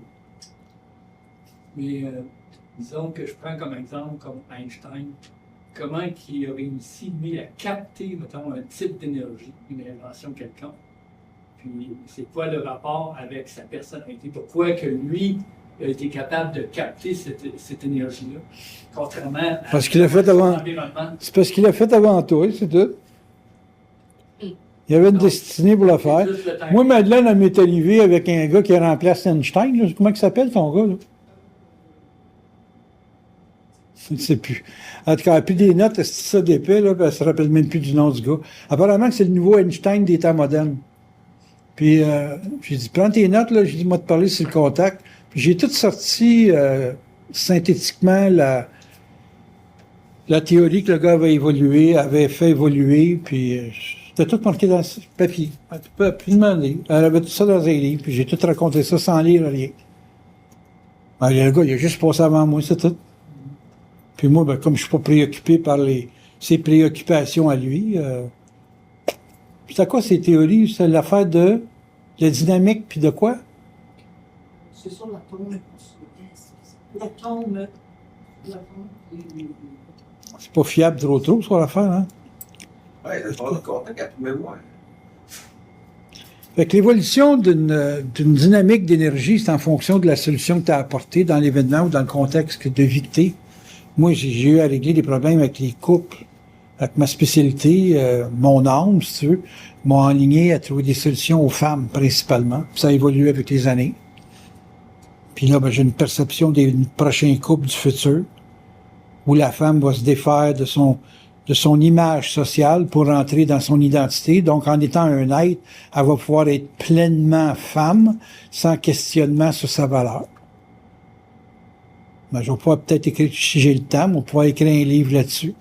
Mais disons que je prends comme exemple, comme Einstein, comment il a réussi, lui, à capter, mettons, un type d'énergie, une invention quelconque. Puis, c'est quoi le rapport avec sa personnalité? Pourquoi que lui a été capable de capter cette énergie-là, contrairement à parce qu'il a fait avant. l'environnement? C'est parce qu'il a fait avant toi, c'est tout. Il y avait une destinée pour le faire. Moi, Madeleine, elle m'est arrivée avec un gars qui a remplacé Einstein. Là. Comment il s'appelle, ton gars? Là? Je ne sais plus. En tout cas, elle a plus des notes, c'est ça d'épais, là, puis elle se rappelle même plus du nom du gars. Apparemment, c'est le nouveau Einstein des temps modernes. Puis, j'ai dit, prends tes notes, là, j'ai dit, moi, te parler sur le contact. Puis, j'ai tout sorti, synthétiquement, la théorie que le gars avait fait évoluer, puis, c'était tout marqué dans ce papier. Elle peut plus demander. Elle avait tout ça dans un livre, puis j'ai tout raconté ça sans lire rien. Ben, le gars, il a juste passé avant moi, c'est tout. Puis moi, ben, comme je suis pas préoccupé par ses préoccupations à lui, c'est quoi ces théories? C'est l'affaire de la dynamique, puis de quoi? C'est sur l'atome. L'atome. C'est pas fiable trop, sur l'affaire, hein? Ouais, le contact à tout mémoire. Fait que l'évolution d'une dynamique d'énergie, c'est en fonction de la solution que tu as apportée dans l'événement ou dans le contexte de vie que t'es. Moi, j'ai eu à régler des problèmes avec les couples, avec ma spécialité, mon âme, si tu veux, m'a enligné à trouver des solutions aux femmes, principalement. Puis ça a évolué avec les années. Puis là, ben, j'ai une perception des prochains couples du futur, où la femme va se défaire de son image sociale pour rentrer dans son identité. Donc, en étant un être, elle va pouvoir être pleinement femme, sans questionnement sur sa valeur. Ben, je vais pouvoir peut-être écrire, si j'ai le temps, on va pouvoir écrire un livre là-dessus.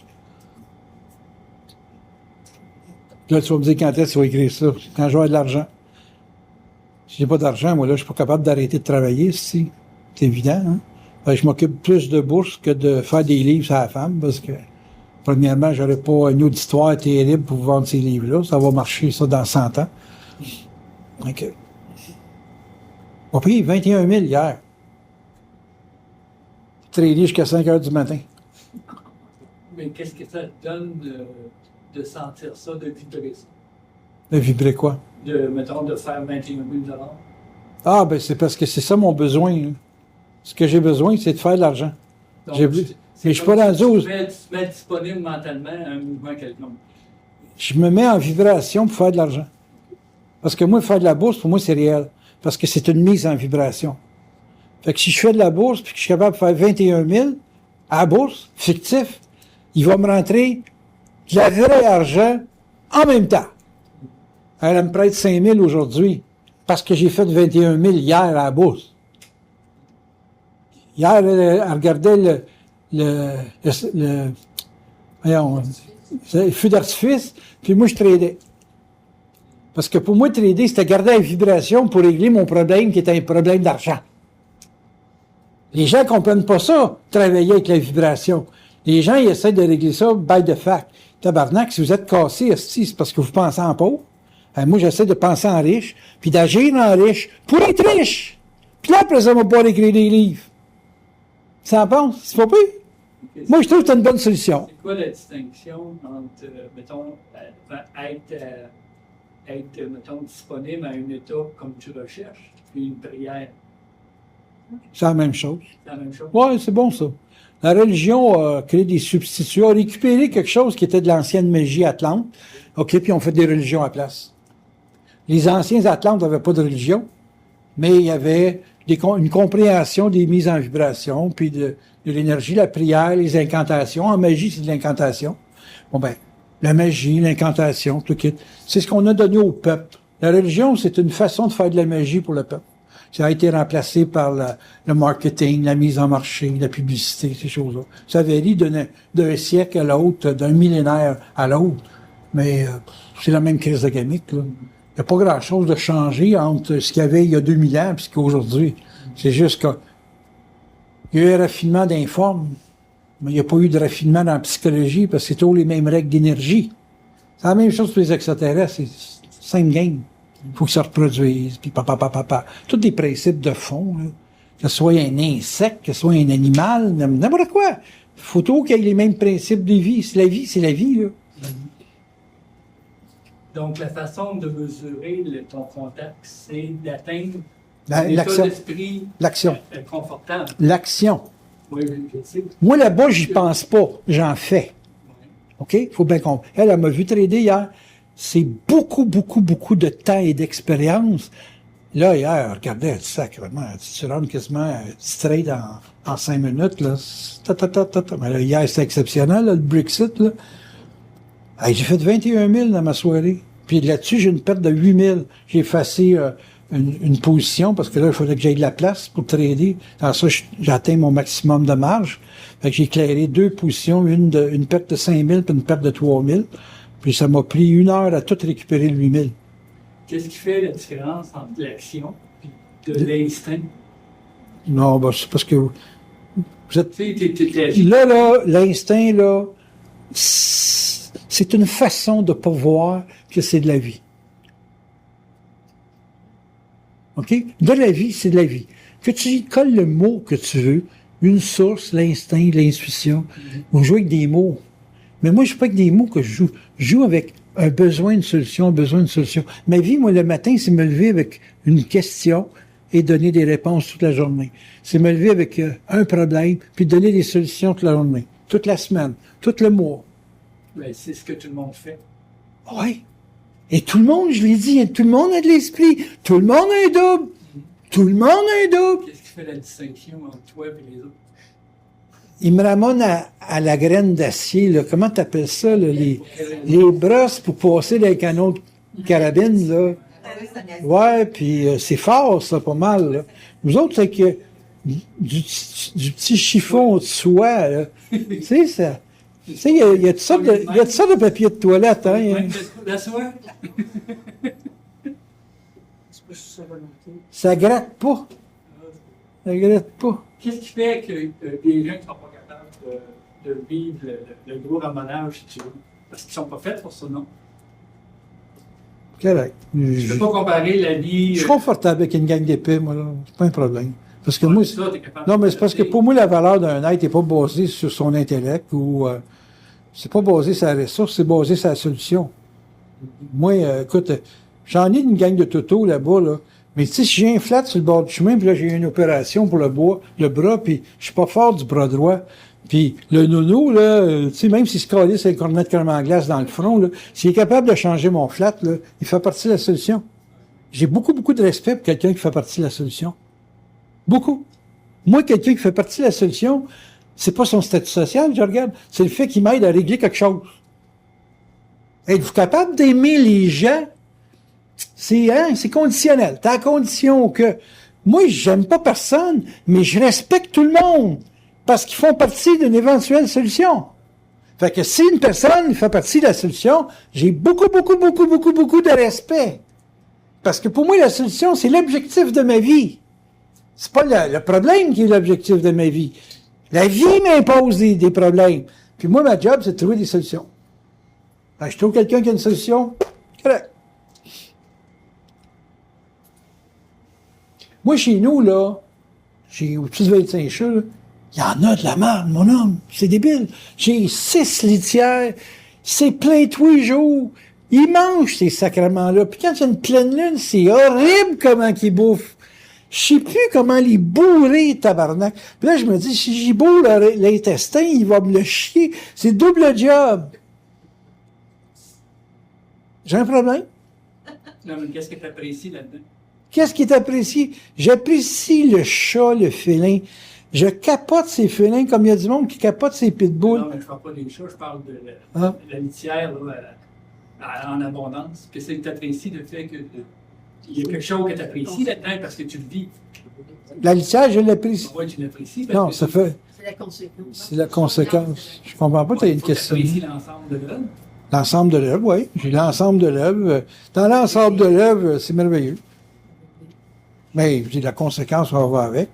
Là, tu vas me dire quand est-ce que tu vas écrire ça? Quand je vais avoir de l'argent. Si j'ai pas d'argent, moi, là, je suis pas capable d'arrêter de travailler, si. C'est évident, hein? Ben, je m'occupe plus de bourse que de faire des livres sur la femme, parce que, premièrement, j'aurais pas une auditoire terrible pour vendre ces livres-là. Ça va marcher, ça, dans 100 ans. OK. On a payé 21 000 hier. Traîner jusqu'à 5 heures du matin. Mais qu'est-ce que ça te donne de sentir ça, de vibrer ça? De vibrer quoi? Mettons, de faire 21 000 $. Ah, ben c'est parce que c'est ça mon besoin. Là. Ce que j'ai besoin, c'est de faire de l'argent. Donc, Mais je suis pas dans tu eux. te mets disponible mentalement à un mouvement quelconque. Je me mets en vibration pour faire de l'argent. Parce que moi, faire de la bourse, pour moi, c'est réel. Parce que c'est une mise en vibration. Fait que si je fais de la bourse puis que je suis capable de faire 21 000 à la bourse, fictif, il va me rentrer de la vraie argent en même temps. Elle me prête 5 000 aujourd'hui parce que j'ai fait 21 000 hier à la bourse. Hier, elle regardait voyons, le feu d'artifice, puis moi, je tradais. Parce que pour moi, trader, c'était garder la vibration pour régler mon problème qui était un problème d'argent. Les gens comprennent pas ça, travailler avec la vibration. Les gens, ils essaient de régler ça by the fact. Tabarnak, si vous êtes cassé, esti, c'est parce que vous pensez en pauvre. Moi, j'essaie de penser en riche, puis d'agir en riche pour être riche. Puis là, après ça, on va pouvoir écrire des livres. Ça en pense? C'est pas pire? Moi, je trouve que c'est une bonne solution. C'est quoi la distinction entre, mettons, être, mettons, disponible à un état comme tu recherches, puis une prière? C'est la même chose. C'est la même chose? Oui, c'est bon, ça. La religion a créé des substituts, a récupéré quelque chose qui était de l'ancienne magie atlante, OK, puis on fait des religions à place. Les anciens Atlantes n'avaient pas de religion, mais il y avait une compréhension des mises en vibration, puis de l'énergie, la prière, les incantations. En magie, c'est de l'incantation. Bon ben, la magie, l'incantation, tout le kit. C'est ce qu'on a donné au peuple. La religion, c'est une façon de faire de la magie pour le peuple. Ça a été remplacé par le marketing, la mise en marché, la publicité, ces choses-là. Ça varie d'un siècle à l'autre, d'un millénaire à l'autre. Mais c'est la même crise de gamique, là. Il n'y a pas grand-chose de changé entre ce qu'il y avait il y a 2000 ans et ce qu'aujourd'hui. C'est juste qu'il y a eu un raffinement d'informes, mais il n'y a pas eu de raffinement dans la psychologie parce que c'est toujours les mêmes règles d'énergie. C'est la même chose pour les extraterrestres. C'est same game. Il faut que ça reproduise, puis papa. Tous des principes de fond, là. Que ce soit un insecte, que ce soit un animal, n'importe quoi. Il faut toujours qu'il y ait les mêmes principes de vie. C'est la vie, là. Donc, la façon de mesurer ton contact, c'est d'atteindre L'action. un état d'esprit confortable. L'action. Oui, je sais. Moi, là-bas, j'y pense pas. J'en fais. OK? Faut bien comprendre. Elle m'a vu trader hier. C'est beaucoup de temps et d'expérience. Là, hier, regardez, elle dit sacrément, tu rentres quasiment straight en 5 minutes, là. Mais là, hier, c'était exceptionnel, là, le Brexit, là. Hey, j'ai fait 21 000 dans ma soirée. Puis là-dessus, j'ai une perte de 8 000. J'ai effacé une position parce que là, il fallait que j'aille de la place pour trader. Alors ça, j'ai atteint mon maximum de marge. Fait que j'ai éclairé 2 positions, une perte de 5 000 puis une perte de 3 000. Puis ça m'a pris 1 heure à tout récupérer le 8 000. Qu'est-ce qui fait la différence entre l'action et de l'instinct? Non, ben, c'est parce que vous êtes... T'es Là, l'instinct, là, c'est une façon de pas voir que c'est de la vie. OK? De la vie, c'est de la vie. Que tu y colles le mot que tu veux, une source, l'instinct, l'intuition, vous jouez avec des mots. Mais moi, je joue pas avec des mots que je joue. Je joue avec un besoin, une solution, un besoin, une solution. Ma vie, moi, le matin, c'est me lever avec une question et donner des réponses toute la journée. C'est me lever avec un problème, puis donner des solutions toute la journée, toute la semaine, tout le mois. Ben, c'est ce que tout le monde fait. Oui. Et tout le monde, je l'ai dit, tout le monde a de l'esprit. Tout le monde a un double. Tout le monde a un double. Qu'est-ce qui fait la distinction entre toi et les autres? Il me ramène à la graine d'acier, là. Comment t'appelles ça, là? Les brosses pour passer les canons de carabine, là. Ouais, puis c'est fort, ça, pas mal, là. Nous autres, c'est que du petit chiffon de soie, là. Tu sais, ça... Tu sais, il y a toutes sortes de papier de toilette, hein. La soie? Ça gratte pas. Ça gratte pas. Qu'est-ce qui fait que des gens ne sont pas capables de vivre le gros ramonage, si tu veux? Parce qu'ils ne sont pas faits pour ça, non? Correct. Je ne peux pas comparer la vie... Je suis confortable avec une gang d'épées, moi, là. C'est pas un problème. Parce que Ouais, moi... ça, t'es capable Non, mais de c'est parce que faire. pour moi, la valeur d'un être n'est pas basée sur son intellect ou... c'est pas basé sur la ressource, c'est basé sur la solution. Moi, écoute, j'en ai une gang de totos là-bas, là. Mais tu sais, si j'ai un flat sur le bord du chemin, puis là, j'ai eu une opération pour le bras, puis je suis pas fort du bras droit. Puis le nono, là, tu sais, même s'il se calisse avec un cornet de crème en glace dans le front, là, s'il est capable de changer mon flat, là, il fait partie de la solution. J'ai beaucoup de respect pour quelqu'un qui fait partie de la solution. Beaucoup. Moi, quelqu'un qui fait partie de la solution, c'est pas son statut social, je regarde, c'est le fait qu'il m'aide à régler quelque chose. Êtes-vous capable d'aimer les gens? C'est conditionnel. T'as à condition que, moi, j'aime pas personne, mais je respecte tout le monde. Parce qu'ils font partie d'une éventuelle solution. Fait que si une personne fait partie de la solution, j'ai beaucoup de respect. Parce que pour moi, la solution, c'est l'objectif de ma vie. C'est pas le problème qui est l'objectif de ma vie. La vie m'impose des problèmes. Puis moi, ma job, c'est de trouver des solutions. Quand je trouve quelqu'un qui a une solution, correct. Moi, chez nous, là, j'ai au-dessus de 25 chats, là, il y en a de la merde, mon homme. C'est débile. J'ai 6 litières. C'est plein tous les jours. Ils mangent ces sacrements-là. Puis quand il y a une pleine lune, c'est horrible comment qu'ils bouffent. Je sais plus comment les bourrer, tabarnak. Puis là, je me dis, si j'y bourre l'intestin, il va me le chier. C'est double job. J'ai un problème. Non, mais qu'est-ce que tu apprécies là-dedans? Qu'est-ce qui est apprécié? J'apprécie le chat, le félin. Je capote ces félins comme il y a du monde qui capote ces pitbulls. Non, mais je parle pas des chats, je parle de Ah. la litière là, en abondance. Qu'est-ce que tu apprécies le fait que il y a quelque chose que tu apprécies là-dedans parce que tu le vis? La litière, je l'apprécie. Oui, tu l'apprécies. parce Non, que ça fait... C'est la conséquence. C'est la conséquence. Je comprends pas, tu as une question. Tu apprécies l'ensemble de l'œuvre. L'ensemble de l'œuvre, oui. J'ai l'ensemble de l'œuvre. Dans l'ensemble de l'œuvre, c'est merveilleux. Mais j'ai la conséquence, on va voir avec.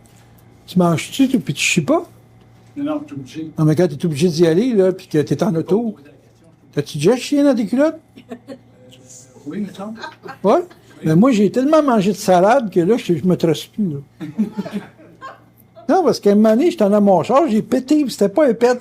Tu manges-tu, puis tu chies pas? Non, tu es obligé. Non, mais quand tu es obligé d'y aller, là, puis que tu es en auto, t'as-tu déjà chié dans tes culottes? Oui, me semble. Ouais. Mais moi, j'ai tellement mangé de salade que là, je me trosse plus, là. Non, parce qu'à un moment donné, j'étais dans mon char, j'ai pété, puis c'était pas un pet.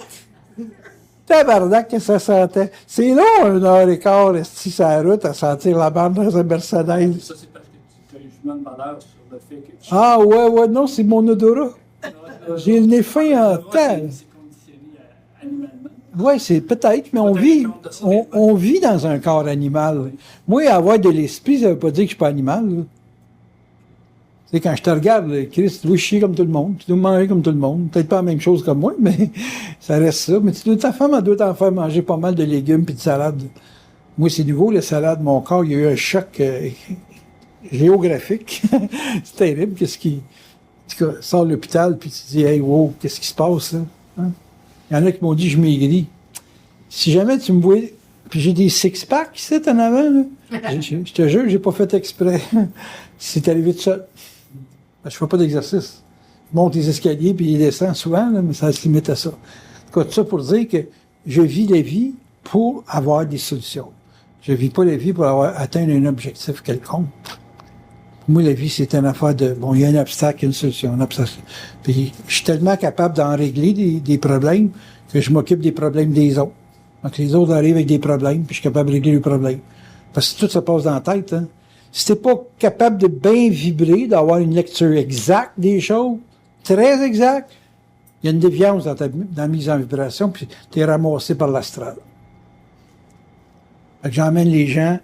Tabarnak que ça sentait. C'est long, 1h15, esti, sur la route, à sentir la bande dans un Mercedes. Ça, c'est parce que tu as jugement de valeur sur le fait que tu... Ah, ouais, non, c'est mon odorat. J'ai le nez fin en temps. C'est conditionné animalement. Oui, c'est peut-être, mais on vit dans un corps animal. Moi, avoir de l'esprit, ça veut pas dire que je suis pas animal, là. Tu sais, quand je te regarde, là, Chris, tu dois chier comme tout le monde, tu dois manger comme tout le monde. Peut-être pas la même chose que moi, mais ça reste ça. Mais ta femme, elle doit t'en faire manger pas mal de légumes puis de salade. Moi, c'est nouveau, la salade. Mon corps, il y a eu un choc géographique. C'est terrible. Qu'est-ce qui... En tout cas, sors de l'hôpital, puis tu dis, hey, wow, qu'est-ce qui se passe, là? Hein? Il y en a qui m'ont dit, je maigris. Si jamais tu me vois... Puis j'ai des six-packs ici, en avant, là. Je te jure, j'ai pas fait exprès. C'est arrivé tout seul. Je fais pas d'exercice. Je monte les escaliers puis il descend souvent, là, mais ça se limite à ça. En tout cas, tout ça pour dire que je vis la vie pour avoir des solutions. Je vis pas la vie pour avoir atteindre un objectif quelconque. Pour moi, la vie, c'est une affaire de, bon, il y a un obstacle, une solution, un obstacle. Puis, je suis tellement capable d'en régler des problèmes que je m'occupe des problèmes des autres. Donc, les autres arrivent avec des problèmes, puis je suis capable de régler les problèmes. Parce que tout se passe dans la tête, hein. Si t'es pas capable de bien vibrer, d'avoir une lecture exacte des choses, très exacte, il y a une déviance dans la mise en vibration, puis t'es ramassé par l'astral. Fait que j'emmène les gens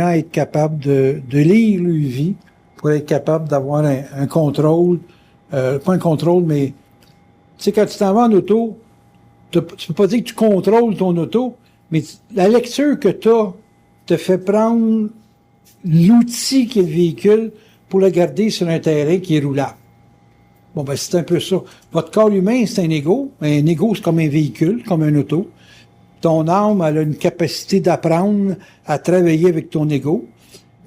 à être capables de lire leur vie, pour être capable d'avoir un contrôle, pas un contrôle, mais, tu sais, quand tu t'en vas en auto, tu peux pas dire que tu contrôles ton auto, mais la lecture que t'as te fait prendre l'outil qui est le véhicule pour le garder sur un terrain qui est roulable. Bon, ben, c'est un peu ça. Votre corps humain, c'est un ego. Un ego, c'est comme un véhicule, comme un auto. Ton âme, elle a une capacité d'apprendre à travailler avec ton ego.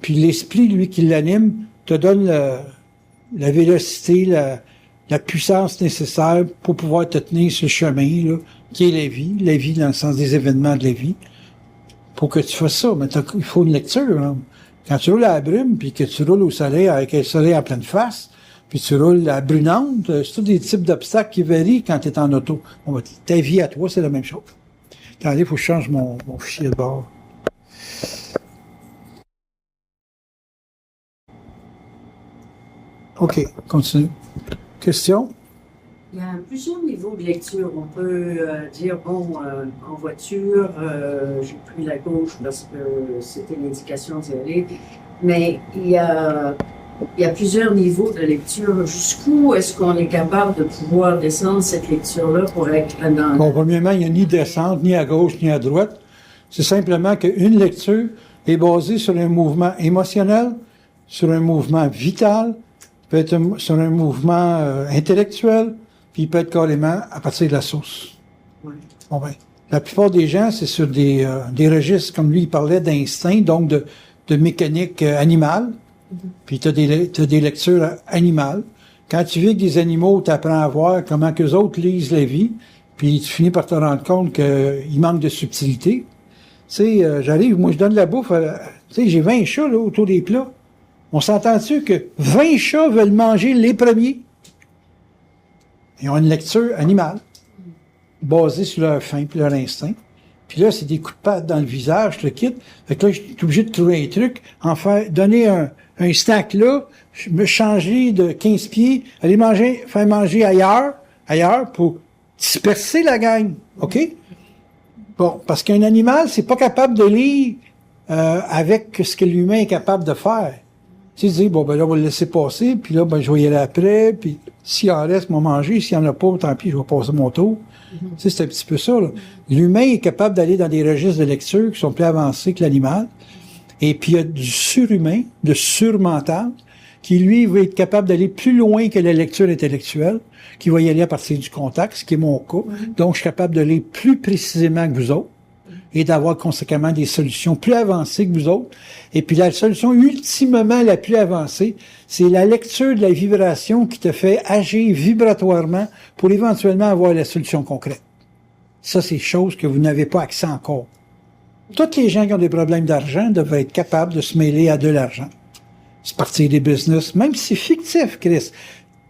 Puis l'esprit, lui, qui l'anime, te donne la vélocité, la puissance nécessaire pour pouvoir te tenir sur le chemin, là, qui est la vie dans le sens des événements de la vie. Pour que tu fasses ça, mais il faut une lecture, hein. Quand tu roules à la brume, puis que tu roules au soleil avec le soleil en pleine face, puis tu roules à la brunante, c'est tous des types d'obstacles qui varient quand tu es en auto. Bon, ben, ta vie à toi, c'est la même chose. Attendez, il faut que je change mon fichier de bord. OK, continue. Question? Il y a plusieurs niveaux de lecture. On peut dire, bon, en voiture, j'ai pris la gauche parce que c'était l'indication d'y aller. Mais il y a plusieurs niveaux de lecture. Jusqu'où est-ce qu'on est capable de pouvoir descendre cette lecture-là pour être dans... Bon, premièrement, il n'y a ni descente, ni à gauche, ni à droite. C'est simplement qu'une lecture est basée sur un mouvement émotionnel, sur un mouvement vital, peut être sur un mouvement intellectuel, puis il peut être carrément à partir de la source. Ouais. Bon ben, la plupart des gens, c'est sur des registres, comme lui, il parlait d'instinct, donc de mécanique animale, puis tu as des lectures animales. Quand tu vis avec des animaux, tu apprends à voir comment qu'eux autres lisent la vie, puis tu finis par te rendre compte qu'il manque de subtilité. Tu sais, j'arrive, moi je donne la bouffe, tu sais, j'ai 20 chats là, autour des plats. On s'entend-tu que 20 chats veulent manger les premiers? Ils ont une lecture animale, basée sur leur faim et leur instinct. Puis là, c'est des coups de patte dans le visage, je le quitte. Fait que là, je suis obligé de trouver un truc, donner un snack là, me changer de 15 pieds, aller faire manger ailleurs pour disperser la gang. OK? Bon, parce qu'un animal, c'est pas capable de lire avec ce que l'humain est capable de faire. Tu sais, bon, ben là, on va le laisser passer, puis là, ben, je vais y aller après, puis s'il en reste, je vais manger, s'il n'y en a pas, tant pis, je vais passer mon tour. Tu sais, c'est un petit peu ça, là. L'humain est capable d'aller dans des registres de lecture qui sont plus avancés que l'animal, et puis il y a du surhumain, de surmental, qui, lui, va être capable d'aller plus loin que la lecture intellectuelle, qui va y aller à partir du contact, ce qui est mon cas. Donc, je suis capable de lire plus précisément que vous autres et d'avoir conséquemment des solutions plus avancées que vous autres. Et puis, la solution ultimement la plus avancée, c'est la lecture de la vibration qui te fait agir vibratoirement pour éventuellement avoir la solution concrète. Ça, c'est chose que vous n'avez pas accès encore. Tous les gens qui ont des problèmes d'argent devraient être capables de se mêler à de l'argent. C'est partir des business, même si c'est fictif, Chris.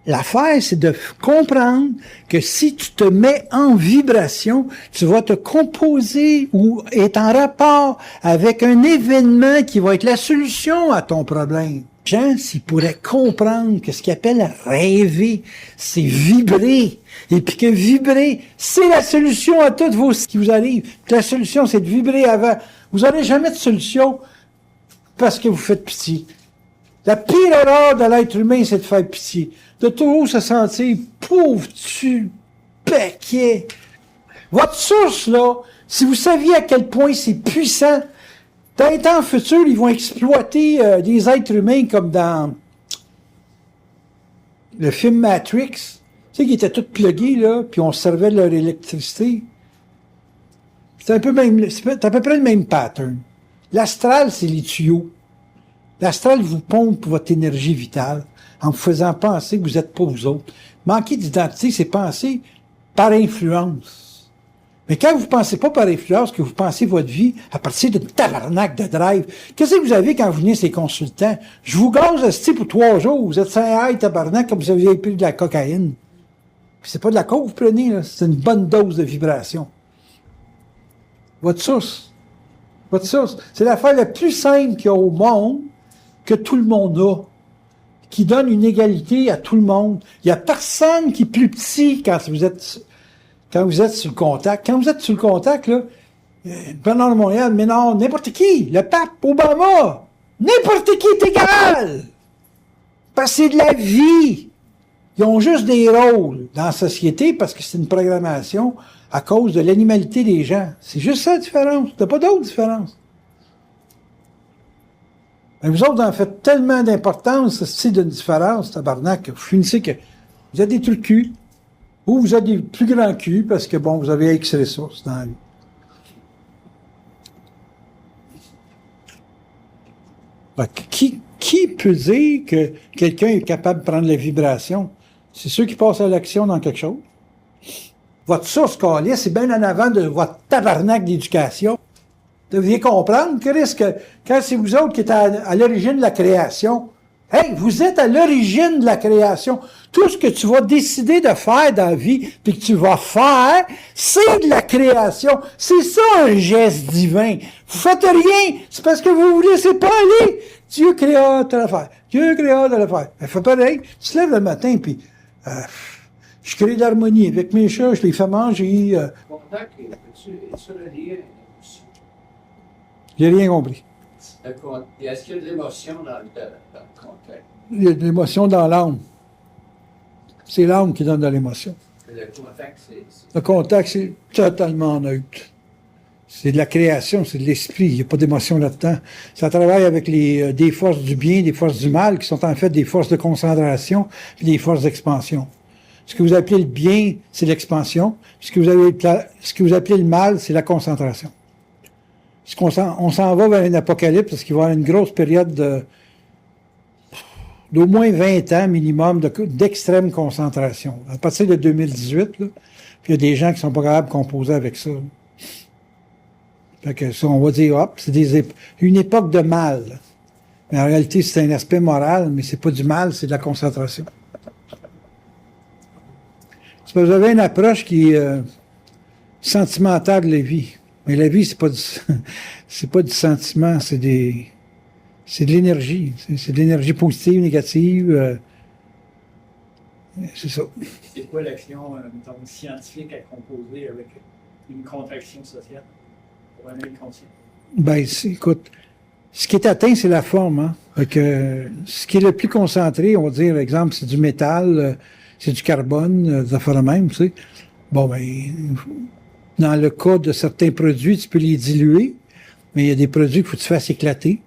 L'affaire, c'est de comprendre que si tu te mets en vibration, tu vas te composer ou être en rapport avec un événement qui va être la solution à ton problème. Les gens, s'ils pourraient comprendre que ce qu'ils appellent rêver, c'est vibrer. Et puis que vibrer, c'est la solution à toutes vos ce qui vous arrive. Puis la solution, c'est de vibrer avant. Vous n'aurez jamais de solution parce que vous faites pitié. La pire erreur de l'être humain, c'est de faire pitié. De toujours se sentir pauvre tu paquet. Votre source, là, si vous saviez à quel point c'est puissant, dans les temps futurs, ils vont exploiter des êtres humains comme dans le film Matrix. Tu sais, qui étaient tous plugués, là, puis on se servait de leur électricité. C'est à peu près le même pattern. L'astral, c'est les tuyaux. L'astral vous pompe votre énergie vitale en vous faisant penser que vous n'êtes pas vous autres. Manquer d'identité, c'est penser par influence. Mais quand vous pensez pas par influence, que vous pensez votre vie à partir de tabarnak de drive, qu'est-ce que vous avez quand vous venez ces consultants? Je vous gaze esti pour 3 jours, vous êtes sans tabarnak comme si vous aviez pris de la cocaïne. Puis c'est pas de la coke que vous prenez, là, c'est une bonne dose de vibration. Votre source, c'est l'affaire la plus simple qu'il y a au monde, que tout le monde a, qui donne une égalité à tout le monde. Il n'y a personne qui est plus petit quand vous êtes sur le contact. Quand vous êtes sur le contact, là, Bernard de Montréal, mais non, n'importe qui, le pape, Obama, n'importe qui est égal. Parce que c'est de la vie. Ils ont juste des rôles dans la société parce que c'est une programmation à cause de l'animalité des gens. C'est juste ça la différence. T'as pas d'autre différence. Mais vous autres, en faites tellement d'importance, c'est d'une différence, tabarnak, que vous finissez que vous êtes des trucs de cul, ou vous êtes des plus grands culs, parce que, bon, vous avez X ressources dans la vie. Qui peut dire que quelqu'un est capable de prendre la vibration? C'est ceux qui passent à l'action dans quelque chose. Votre source, Calis, c'est bien en avant de votre tabarnak d'éducation. Vous devriez comprendre, Chris, que quand c'est vous autres qui êtes à l'origine de la création, hey, vous êtes à l'origine de la création. Tout ce que tu vas décider de faire dans la vie, puis que tu vas faire, c'est de la création. C'est ça un geste divin. Vous faites rien, c'est parce que vous vous laissez pas aller. Dieu créa telle affaire. Dieu créa telle affaire. Elle fait pareil. Tu te lèves le matin, puis je crée de l'harmonie avec mes chats, je les fais manger. Contact, est-ce le lien? J'ai rien compris. Est-ce qu'il y a de l'émotion dans le contact? Il y a de l'émotion dans l'âme. C'est l'âme qui donne de l'émotion. Le contact, c'est totalement neutre. C'est de la création, c'est de l'esprit. Il n'y a pas d'émotion là-dedans. Ça travaille avec des forces du bien, des forces du mal, qui sont en fait des forces de concentration et des forces d'expansion. Ce que vous appelez le bien, c'est l'expansion. Ce que vous appelez le mal, c'est la concentration. On s'en va vers un apocalypse parce qu'il va y avoir une grosse période d'au moins 20 ans minimum d'extrême concentration. À partir de 2018, là, puis il y a des gens qui sont pas capables de composer avec ça. Fait que ça, on va dire, hop, c'est une époque de mal. Là. Mais en réalité, c'est un aspect moral, mais c'est pas du mal, c'est de la concentration. C'est parce que vous avez une approche qui est sentimentale de la vie. Mais la vie, c'est pas du sentiment, c'est de l'énergie. C'est de l'énergie positive, négative. C'est ça. C'est quoi l'action mettons, scientifique à composer avec une contraction sociale pour un inconscient? Ben, écoute, ce qui est atteint, c'est la forme. Hein? Fait que, ce qui est le plus concentré, on va dire, par exemple, c'est du métal, c'est du carbone, des affaires de même, tu sais. Bon, ben, dans le cas de certains produits, tu peux les diluer, mais il y a des produits qu'il faut que tu fasses éclater.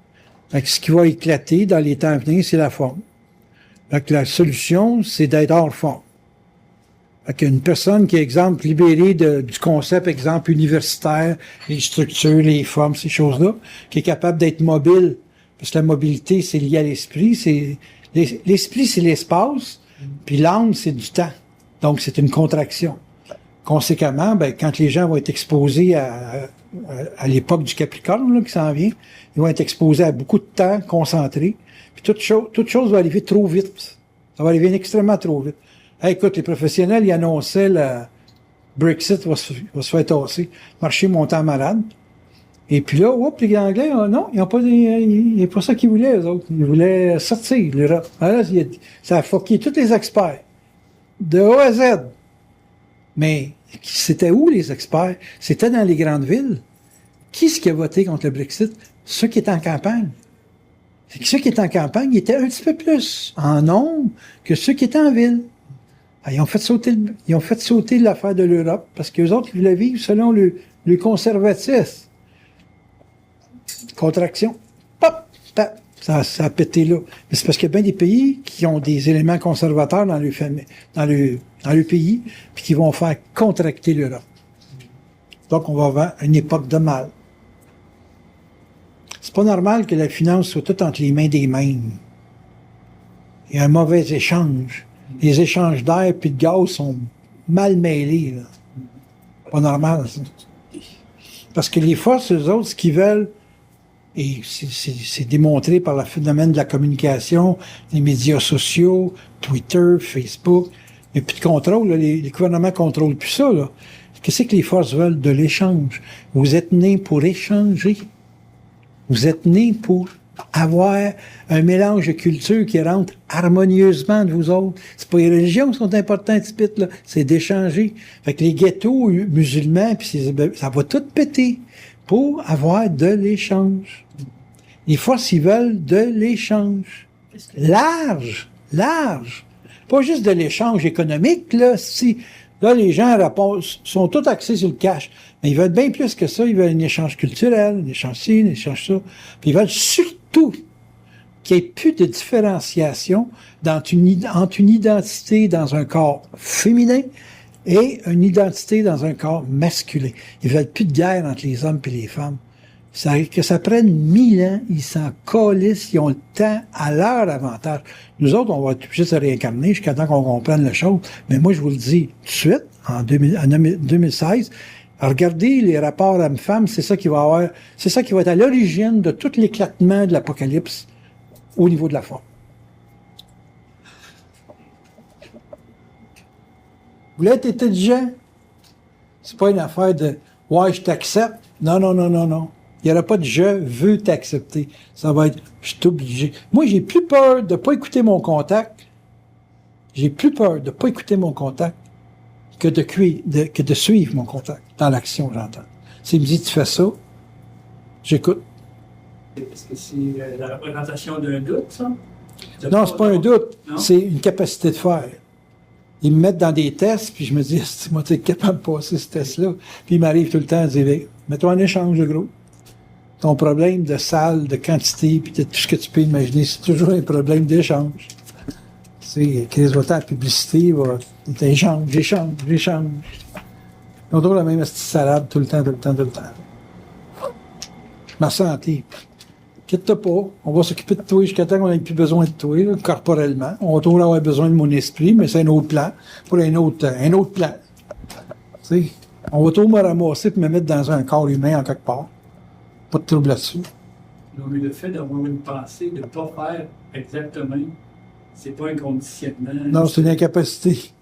Fait que ce qui va éclater dans les temps à venir, c'est la forme. Fait que la solution, c'est d'être hors forme. Fait qu'une personne qui est, exemple, libérée du concept, exemple, universitaire, les structures, les formes, ces choses-là, qui est capable d'être mobile, parce que la mobilité, c'est lié à l'esprit, l'esprit, c'est l'espace, puis l'âme, c'est du temps. Donc, c'est une contraction. Conséquemment, ben, quand les gens vont être exposés à l'époque du Capricorne, là, qui s'en vient, ils vont être exposés à beaucoup de temps concentré, puis toute chose va arriver trop vite. Ça va arriver extrêmement trop vite. Hey, écoute, les professionnels, ils annonçaient le Brexit va se faire tasser. Marché montant malade. Et puis là, les Anglais, non, ils n'ont pas, il n'y a pas ça qu'ils voulaient, eux autres. Ils voulaient sortir, l'Europe. Alors, ça a fucké tous les experts. De A à Z. Mais, c'était où, les experts? C'était dans les grandes villes. Qui est-ce qui a voté contre le Brexit? Ceux qui étaient en campagne. Ceux qui étaient en campagne étaient un petit peu plus en nombre que ceux qui étaient en ville. Ils ont fait sauter l'affaire de l'Europe parce qu'eux autres, ils voulaient vivre selon le conservatisme. Contraction. Pop! Pop! Ça a pété là. Mais c'est parce qu'il y a bien des pays qui ont des éléments conservateurs dans le pays, puis qui vont faire contracter l'Europe. Donc, on va vers une époque de mal. C'est pas normal que la finance soit toute entre les mains des mêmes. Il y a un mauvais échange. Les échanges d'air puis de gaz sont mal mêlés, là. Pas normal, ça. Parce que les forces, eux autres, ce qu'ils veulent, et c'est démontré par le phénomène de la communication, les médias sociaux, Twitter, Facebook, il n'y a plus de contrôle, là, les gouvernements contrôlent plus ça, là. Qu'est-ce que les forces veulent? De l'échange. Vous êtes nés pour échanger. Vous êtes nés pour avoir un mélange de cultures qui rentre harmonieusement de vous autres. C'est pas les religions qui sont importantes, là. C'est d'échanger. Fait que les ghettos musulmans, puis ça va tout péter pour avoir de l'échange. Les forces, ils veulent de l'échange. Large. Pas juste de l'échange économique, là. Là, les gens sont tous axés sur le cash. Mais ils veulent bien plus que ça. Ils veulent un échange culturel, un échange ci, un échange ça. Puis ils veulent surtout qu'il n'y ait plus de différenciation entre une identité dans un corps féminin et une identité dans un corps masculin. Ils veulent plus de guerre entre les hommes et les femmes. Que ça prenne 1000 ans, ils s'en calissent, ils ont le temps à leur avantage. Nous autres, on va être obligés de se réincarner jusqu'à temps qu'on comprenne la chose. Mais moi, je vous le dis tout de suite, en 2016, regardez les rapports hommes-femmes, c'est ça qui va être à l'origine de tout l'éclatement de l'apocalypse au niveau de la forme. Vous voulez être intelligent? C'est pas une affaire de « ouais, je t'accepte ». Non. Il n'y aura pas de « je veux t'accepter ». Ça va être « je suis obligé ». Moi, j'ai plus peur de pas écouter mon contact. J'ai plus peur de pas écouter mon contact que de suivre mon contact dans l'action, j'entends. S'il me dit « tu fais ça », j'écoute. Est-ce que c'est la représentation d'un doute, ça? Non, c'est pas un doute. Non? C'est une capacité de faire. Ils me mettent dans des tests, puis je me dis, moi, tu es capable de passer ce test-là. Puis il m'arrive tout le temps à dire, mets-toi en échange, le gros. Ton problème de salle, de quantité, puis de tout ce que tu peux imaginer, c'est toujours un problème d'échange. sais, Chris va-t'en la publicité, va, j'échange. On trouve la même petite salade tout le temps. Ma santé. Quitte-toi pas, on va s'occuper de toi jusqu'à temps qu'on n'ait plus besoin de toi, là, corporellement. On va toujours avoir besoin de mon esprit, mais c'est un autre plan, pour un autre plan. Tu sais, on va toujours me ramasser et me mettre dans un corps humain en quelque part. Pas de trouble là-dessus. Non, mais le fait d'avoir une pensée, de ne pas faire exactement, c'est pas un conditionnement. Non, c'est une incapacité.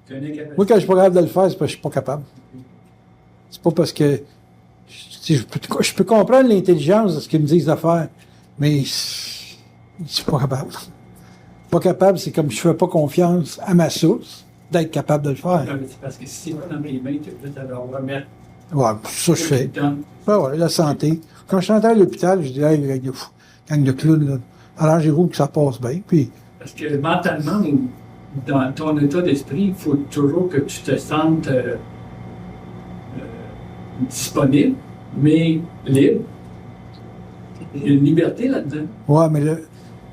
C'est une incapacité. Moi, quand je suis pas capable de le faire, c'est parce que je suis pas capable. C'est pas parce que... Je peux comprendre l'intelligence de ce qu'ils me disent de faire, mais je suis pas capable. Pas capable, c'est comme je fais pas confiance à ma source d'être capable de le faire. Non, mais c'est parce que si c'est pas dans mes mains, tu peux te le remettre. Ouais, ça je fais. Dans- Ouais, la santé. Quand je suis entré à l'hôpital, je dis, hey, gang de clowns, là, arrangez-vous que ça passe bien. Puis, Parce que mentalement, dans ton état d'esprit, il faut toujours que tu te sentes disponible, mais libre. Il y a une liberté là-dedans. ouais, mais là,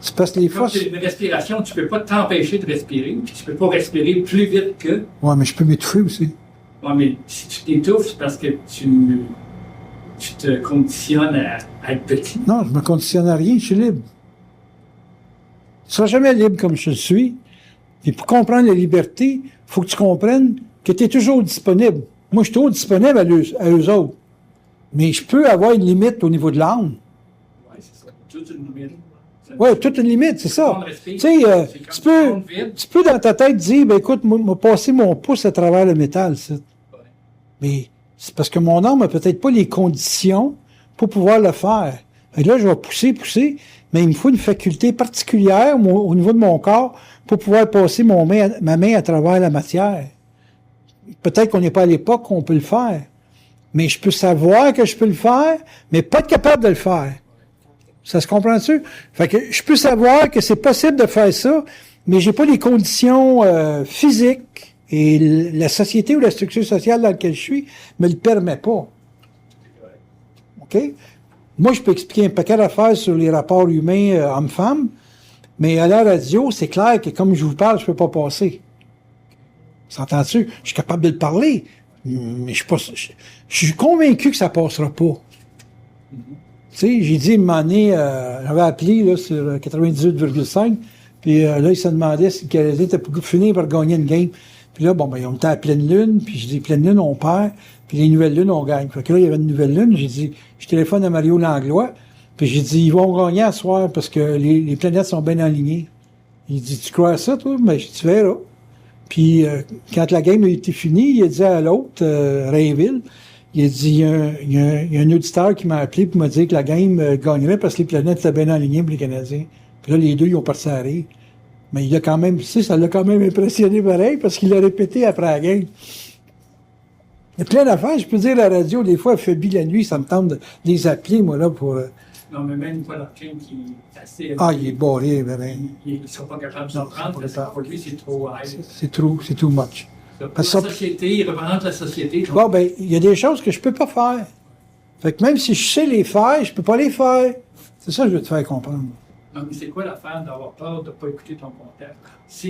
c'est parce que les fois, Quand tu as une respiration, tu ne peux pas t'empêcher de respirer, puis tu ne peux pas respirer plus vite que. ouais, mais je peux m'étouffer aussi. Ouais, mais si tu t'étouffes, c'est parce que tu te conditionnes à être petit. Non, je me conditionne à rien, je suis libre. Tu ne seras jamais libre comme je le suis. Et pour comprendre la liberté, il faut que tu comprennes que tu es toujours disponible. Moi, je suis toujours disponible à eux autres. Mais je peux avoir une limite au niveau de l'âme. Oui, c'est ça. Toute une limite. Oui, toute une limite, c'est ça. Prendre respire, Tu sais, c'est comme prendre vide. tu peux dans ta tête dire, ben écoute, moi, m'a passé mon pouce à travers le métal, ça. Ouais. Mais c'est parce que mon âme n'a peut-être pas les conditions pour pouvoir le faire. Et là, je vais pousser, mais il me faut une faculté particulière au niveau de mon corps pour pouvoir passer ma main à travers la matière. Peut-être qu'on n'est pas à l'époque où on peut le faire. Mais je peux savoir que je peux le faire, mais pas être capable de le faire. Ça se comprend-tu? Fait que je peux savoir que c'est possible de faire ça, mais j'ai pas les conditions physiques et la société ou la structure sociale dans laquelle je suis me le permet pas. OK? Moi, je peux expliquer un paquet d'affaires sur les rapports humains hommes-femmes, mais à la radio, c'est clair que comme je vous parle, je peux pas passer. S'entends-tu? Je suis capable de le parler, mais je suis convaincu que ça passera pas. Tu sais, j'ai dit, une année, j'avais appelé là, sur 98,5, puis là, il se demandait si le Canadien était pour finir par gagner une game. Puis là, bon, ben, on était à pleine lune, puis je dis, pleine lune, on perd, puis les nouvelles lunes, on gagne. Fait que là, il y avait une nouvelle lune, j'ai dit, je téléphone à Mario Langlois, puis j'ai dit, ils vont gagner à soir parce que les planètes sont bien alignées. Il dit, tu crois à ça, toi? Ben, tu verras. Puis, quand la game a été finie, il a dit à l'autre, Rainville, il a dit, il y a un auditeur qui m'a appelé pour me dire que la game gagnerait parce que les planètes étaient bien alignées pour les Canadiens. Puis là, les deux, ils ont parti à rire. Mais il a quand même, tu sais, ça l'a quand même impressionné pareil parce qu'il l'a répété après la game. Il y a plein d'affaires. Je peux dire à la radio, des fois, elle fait bi la nuit, ça me tente de les appeler, moi, là, pour... Non, mais même Paul Arcane qui est assez. Ah, il est barré, ben, Il ne sera pas capable de s'en prendre parce que pour lui, c'est trop high. c'est too much. Pour Parce la que- société, il représente la société. Bon, ben, il y a des choses que je peux pas faire. Fait que même si je sais les faire, je peux pas les faire. C'est ça que je veux te faire comprendre. Non, mais c'est quoi l'affaire d'avoir peur de ne pas écouter ton contact?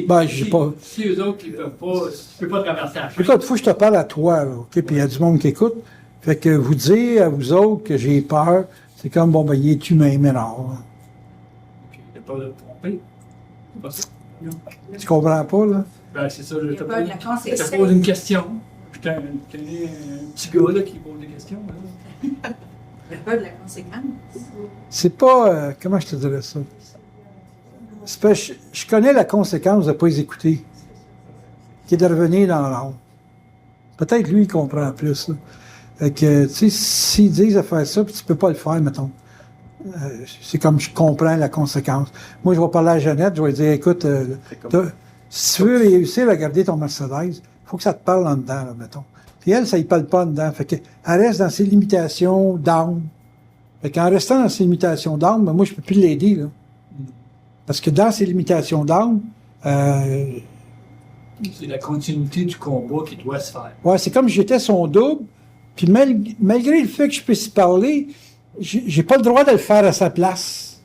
Ben, j'ai pas- Si eux autres, ils peuvent pas, tu peux pas traverser la chaîne. Écoute, faut que je te parle à toi, là, OK? Puis il y a du monde qui écoute. Fait que vous dire à vous autres que j'ai peur, c'est comme, bon, ben, il est humain, mais non. Ok, il n'y a pas de tromper. C'est pas ça. Tu comprends pas, là? Ben, c'est ça, je Il y te a pas de pose, la je te conséquence. pose une question. Putain, t'es un petit gars là, qui pose des questions. Là. Il y a pas de la conséquence. C'est pas, comment je te dirais ça? C'est parce que je connais la conséquence de ne pas les écouter, qui est de revenir dans l'ombre. Peut-être lui, il comprend plus, là. Fait que, tu sais, s'ils disent à faire ça, puis tu peux pas le faire, mettons. C'est comme je comprends la conséquence. Moi, je vais parler à Jeannette, je vais lui dire, écoute, si tu veux réussir à garder ton Mercedes, faut que ça te parle en dedans, là, mettons. Puis elle, ça y parle pas en dedans. Fait que, elle reste dans ses limitations d'âme. Fait qu'en restant dans ses limitations d'âme, ben, moi, je peux plus l'aider, là. Parce que dans ses limitations d'âme, C'est la continuité du combat qui doit se faire. ouais, c'est comme si j'étais son double, puis malgré le fait que je puisse y parler, j'ai pas le droit de le faire à sa place.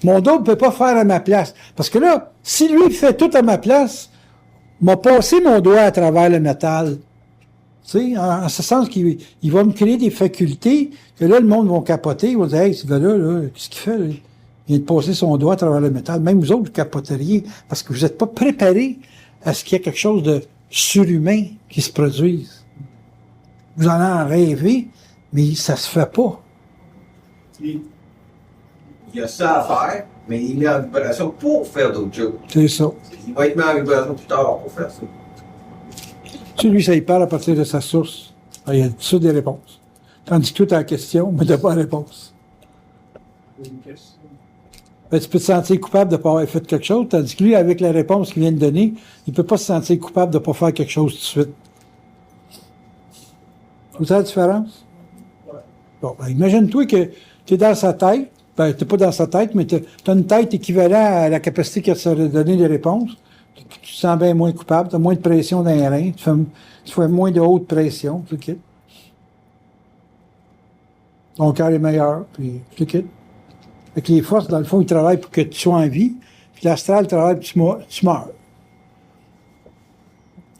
Mon double ne peut pas faire à ma place. Parce que là, si lui fait tout à ma place, m'a passé mon doigt à travers le métal. Tu sais, en ce sens qu'il va me créer des facultés que là, le monde va capoter. Ils vont dire, hey, ce gars-là, là, qu'est-ce qu'il fait? Là? Il vient de passer son doigt à travers le métal. Même vous autres, vous capoteriez parce que vous n'êtes pas préparés à ce qu'il y ait quelque chose de surhumain qui se produise. Vous en rêvez, mais ça se fait pas. Il y a ça à faire, mais il met en vibration pour faire d'autres choses. C'est ça. Il va être mis en vibration plus tard pour faire ça. Tu sais, lui, ça y parle à partir de sa source. Alors, il y a tout ça des réponses. Tandis que toi, tu as la question, mais tu n'as pas la réponse. Ben, tu peux te sentir coupable de ne pas avoir fait quelque chose, tandis que lui, avec la réponse qu'il vient de donner, il ne peut pas se sentir coupable de ne pas faire quelque chose tout de suite. Vous savez la différence? Bon, ben, imagine-toi que tu es dans sa tête. Ben, tu n'es pas dans sa tête, mais tu as une tête équivalente à la capacité qu'elle se donner des réponses. Tu te sens bien moins coupable, tu as moins de pression dans les reins, tu fais moins de haute pression, tu quittes. Ton cœur est meilleur, puis tu quittes. Fait que les forces, dans le fond, ils travaillent pour que tu sois en vie, puis l'astral travaille pour que tu meurs.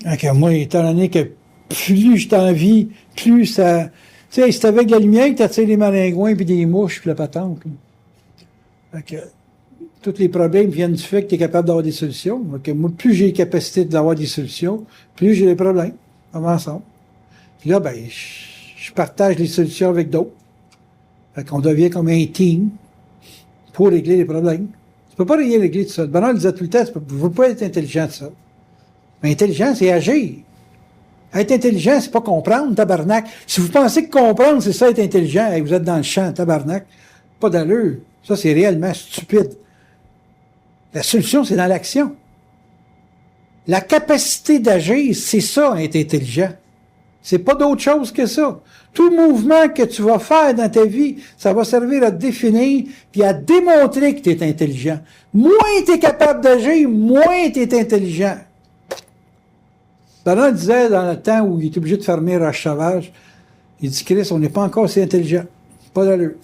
Donc, moi, étant donné que plus je suis en vie, plus ça... Tu sais, c'est avec la lumière que tu attires des maringouins, puis des mouches, puis la patente. Fait que... tous les problèmes viennent du fait que tu es capable d'avoir des solutions. Donc, moi, plus j'ai la capacité d'avoir des solutions, plus j'ai des problèmes. On va ensemble. Puis là, ben, je partage les solutions avec d'autres. Fait qu'on devient comme un team pour régler les problèmes. Tu peux pas rien régler tout ça. Bernard le disait tout le temps, tu ne peux pas être intelligent de ça. Mais intelligent, c'est agir. Être intelligent, c'est pas comprendre, tabarnak. Si vous pensez que comprendre, c'est ça être intelligent, vous êtes dans le champ, tabarnak. Pas d'allure. Ça, c'est réellement stupide. La solution, c'est dans l'action. La capacité d'agir, c'est ça, être intelligent. C'est pas d'autre chose que ça. Tout mouvement que tu vas faire dans ta vie, ça va servir à te définir puis à démontrer que tu es intelligent. Moins tu es capable d'agir, moins tu es intelligent. Bernard disait dans le temps où il était obligé de fermer Roche Sauvage, il dit, Chris, on n'est pas encore si intelligent. Pas d'allure.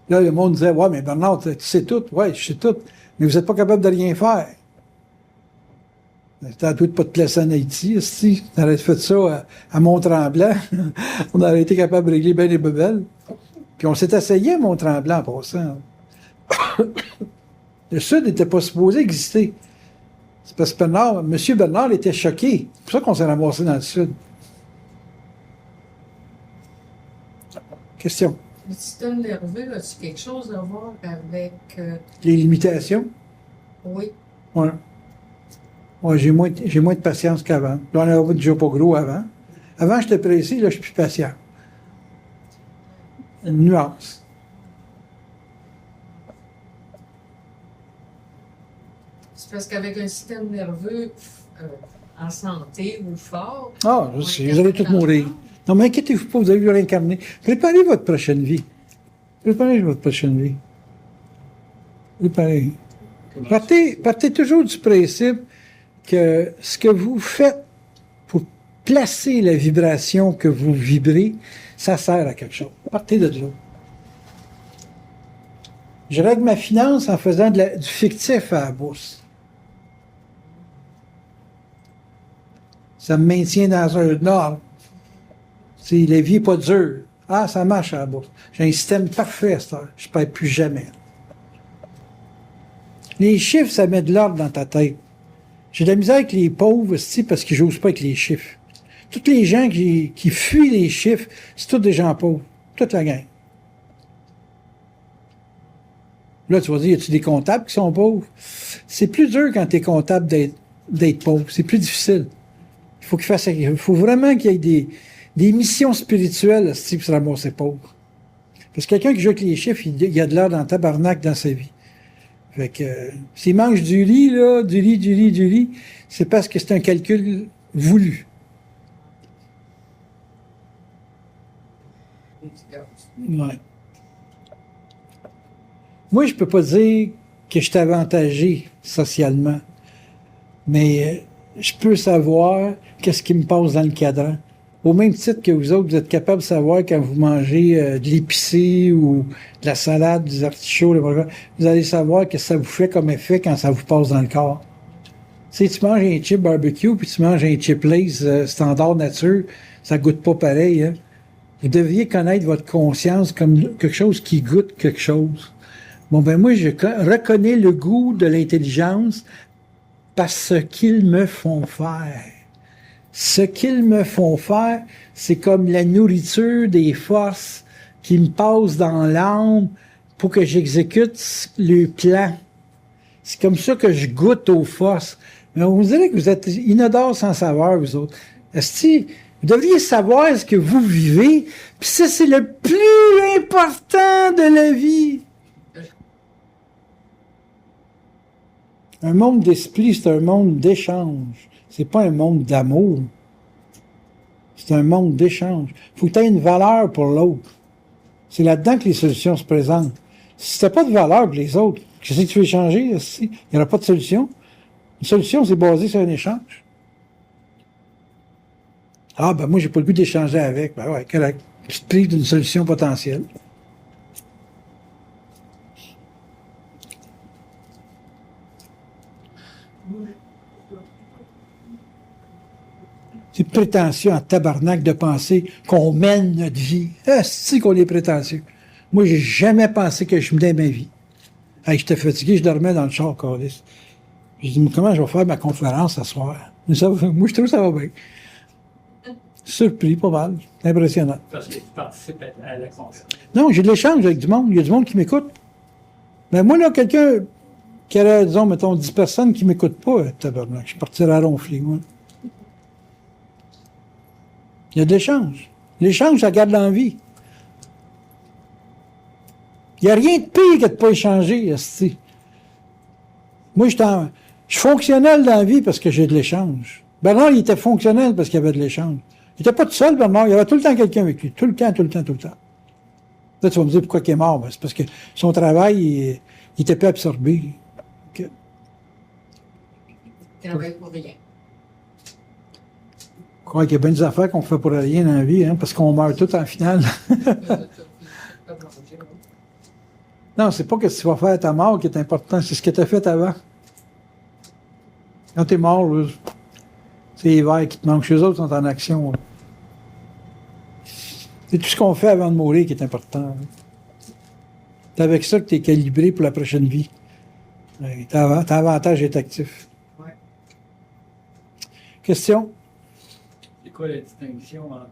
Là, le monde disait, ouais, mais Bernard, tu sais tout. Ouais, je sais tout. Mais vous n'êtes pas capable de rien faire. T'as tout de pas te laisser en Haïti, si. On aurait fait ça à Mont-Tremblant. On aurait été capable de régler bien les bebelles. Puis on s'est essayé à Mont-Tremblant en passant. Le Sud n'était pas supposé exister. C'est parce que M. Bernard était choqué. C'est pour ça qu'on s'est ramassé dans le Sud. Question. Le système nerveux, as-tu quelque chose à voir avec... Les limitations? Oui. Ouais. Ouais, j'ai moins de patience qu'avant. Là, on avait déjà pas gros avant. Avant, j'étais pressé, là, je suis plus patient. Une nuance. C'est parce qu'avec un système nerveux en santé ou fort... Ah, je sais, vous allez tous mourir. Non, mais inquiétez-vous pas, vous allez vous réincarner. Préparez votre prochaine vie. Préparez votre prochaine vie. Préparez. Partez toujours du principe que ce que vous faites pour placer la vibration que vous vibrez, ça sert à quelque chose. Partez de là. Je règle ma finance en faisant du fictif à la bourse. Ça me maintient dans un ordre. Si la vie n'est pas dure, ah, ça marche à la bourse. J'ai un système parfait à cette heure. Je ne perds plus jamais. Les chiffres, ça met de l'ordre dans ta tête. J'ai de la misère avec les pauvres aussi parce qu'ils n'osent pas avec les chiffres. Tous les gens qui fuient les chiffres, c'est tous des gens pauvres. Toute la gang. Là, tu vas dire, y a-tu des comptables qui sont pauvres? C'est plus dur quand tu es comptable d'être pauvre. C'est plus difficile. Il faut vraiment qu'il y ait des missions spirituelles pour se ramasser pauvre. Parce que quelqu'un qui joue avec les chiffres, il y a de l'heure dans le tabarnak dans sa vie. Fait que s'il mange du riz, là, du riz, c'est parce que c'est un calcul voulu. Ouais. Moi, je peux pas dire que je suis avantagé socialement, mais je peux savoir qu'est-ce qui me passe dans le cadran. Au même titre que vous autres, vous êtes capable de savoir quand vous mangez de l'épicé ou de la salade, des artichauts, vous allez savoir que ça vous fait comme effet quand ça vous passe dans le corps. Tu sais, tu manges un chip barbecue puis tu manges un chip Lay's standard nature, ça goûte pas pareil. Hein? Vous devriez connaître votre conscience comme quelque chose qui goûte quelque chose. Bon, ben moi, je reconnais le goût de l'intelligence parce qu'ils me font faire. Ce qu'ils me font faire, c'est comme la nourriture des forces qui me passent dans l'âme pour que j'exécute le plan. C'est comme ça que je goûte aux forces. Mais on vous dirait que vous êtes inodores sans savoir, vous autres. Est-ce que vous devriez savoir ce que vous vivez, puis ça, c'est le plus important de la vie. Un monde d'esprit, c'est un monde d'échange. C'est pas un monde d'amour. C'est un monde d'échange. Il faut que tu aies une valeur pour l'autre. C'est là-dedans que les solutions se présentent. Si tu n'as pas de valeur pour les autres, qu'est-ce que tu veux changer? Il n'y aura pas de solution. Une solution, c'est basé sur un échange. Ah, ben moi, j'ai pas le goût d'échanger avec. Ben ouais, correct. Tu te prives d'une solution potentielle. C'est prétentieux en tabarnak de penser qu'on mène notre vie. C'est qu'on est prétentieux. Moi, j'ai jamais pensé que je menais ma vie. Hey, j'étais fatigué, je dormais dans le char, câlisse. J'ai dit, mais comment je vais faire ma conférence ce soir? Mais ça, moi, je trouve que ça va bien. Surpris, pas mal. Impressionnant. Parce que tu participes à la conférence. Non, j'ai de l'échange avec du monde. Il y a du monde qui m'écoute. Mais moi, là, quelqu'un qui aurait, disons, mettons, 10 personnes qui m'écoutent pas, tabarnak, je partirais à ronfler, moi. Il y a de l'échange. L'échange, ça garde l'envie. Il n'y a rien de pire que de ne pas échanger, esti. Moi, je suis fonctionnel dans la vie parce que j'ai de l'échange. Bernard, il était fonctionnel parce qu'il y avait de l'échange. Il n'était pas tout seul, Bernard. Il y avait tout le temps quelqu'un avec lui. Tout le temps. Là, tu vas me dire pourquoi il est mort. Ben, c'est parce que son travail, il était pas absorbé. Okay. Il travaille pour rien. Je crois qu'il y a bien des affaires qu'on fait pour rien dans la vie, hein, parce qu'on meurt tout en finale. Non, c'est pas ce que tu vas faire à ta mort qui est important, c'est ce que tu as fait avant. Quand tu es mort, là, c'est les vers qui te manquent. Chez eux autres sont en action. Là. C'est tout ce qu'on fait avant de mourir qui est important. C'est avec ça que tu es calibré pour la prochaine vie. Ton avantage est actif. Ouais. Question? C'est quoi la distinction entre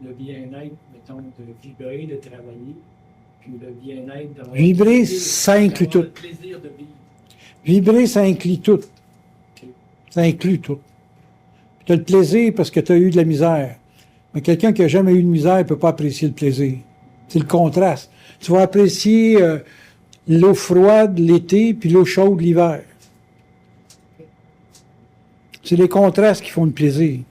le bien-être, mettons, de vibrer, de travailler, puis le bien-être d'avoir Vibrer, le plaisir, ça inclut d'avoir tout. le plaisir de vivre. Vibrer, ça inclut tout. Ok. Ça inclut tout. Tu as le plaisir parce que tu as eu de la misère. Mais quelqu'un qui n'a jamais eu de misère ne peut pas apprécier le plaisir. C'est le contraste. Tu vas apprécier l'eau froide l'été puis l'eau chaude l'hiver. C'est les contrastes qui font le plaisir.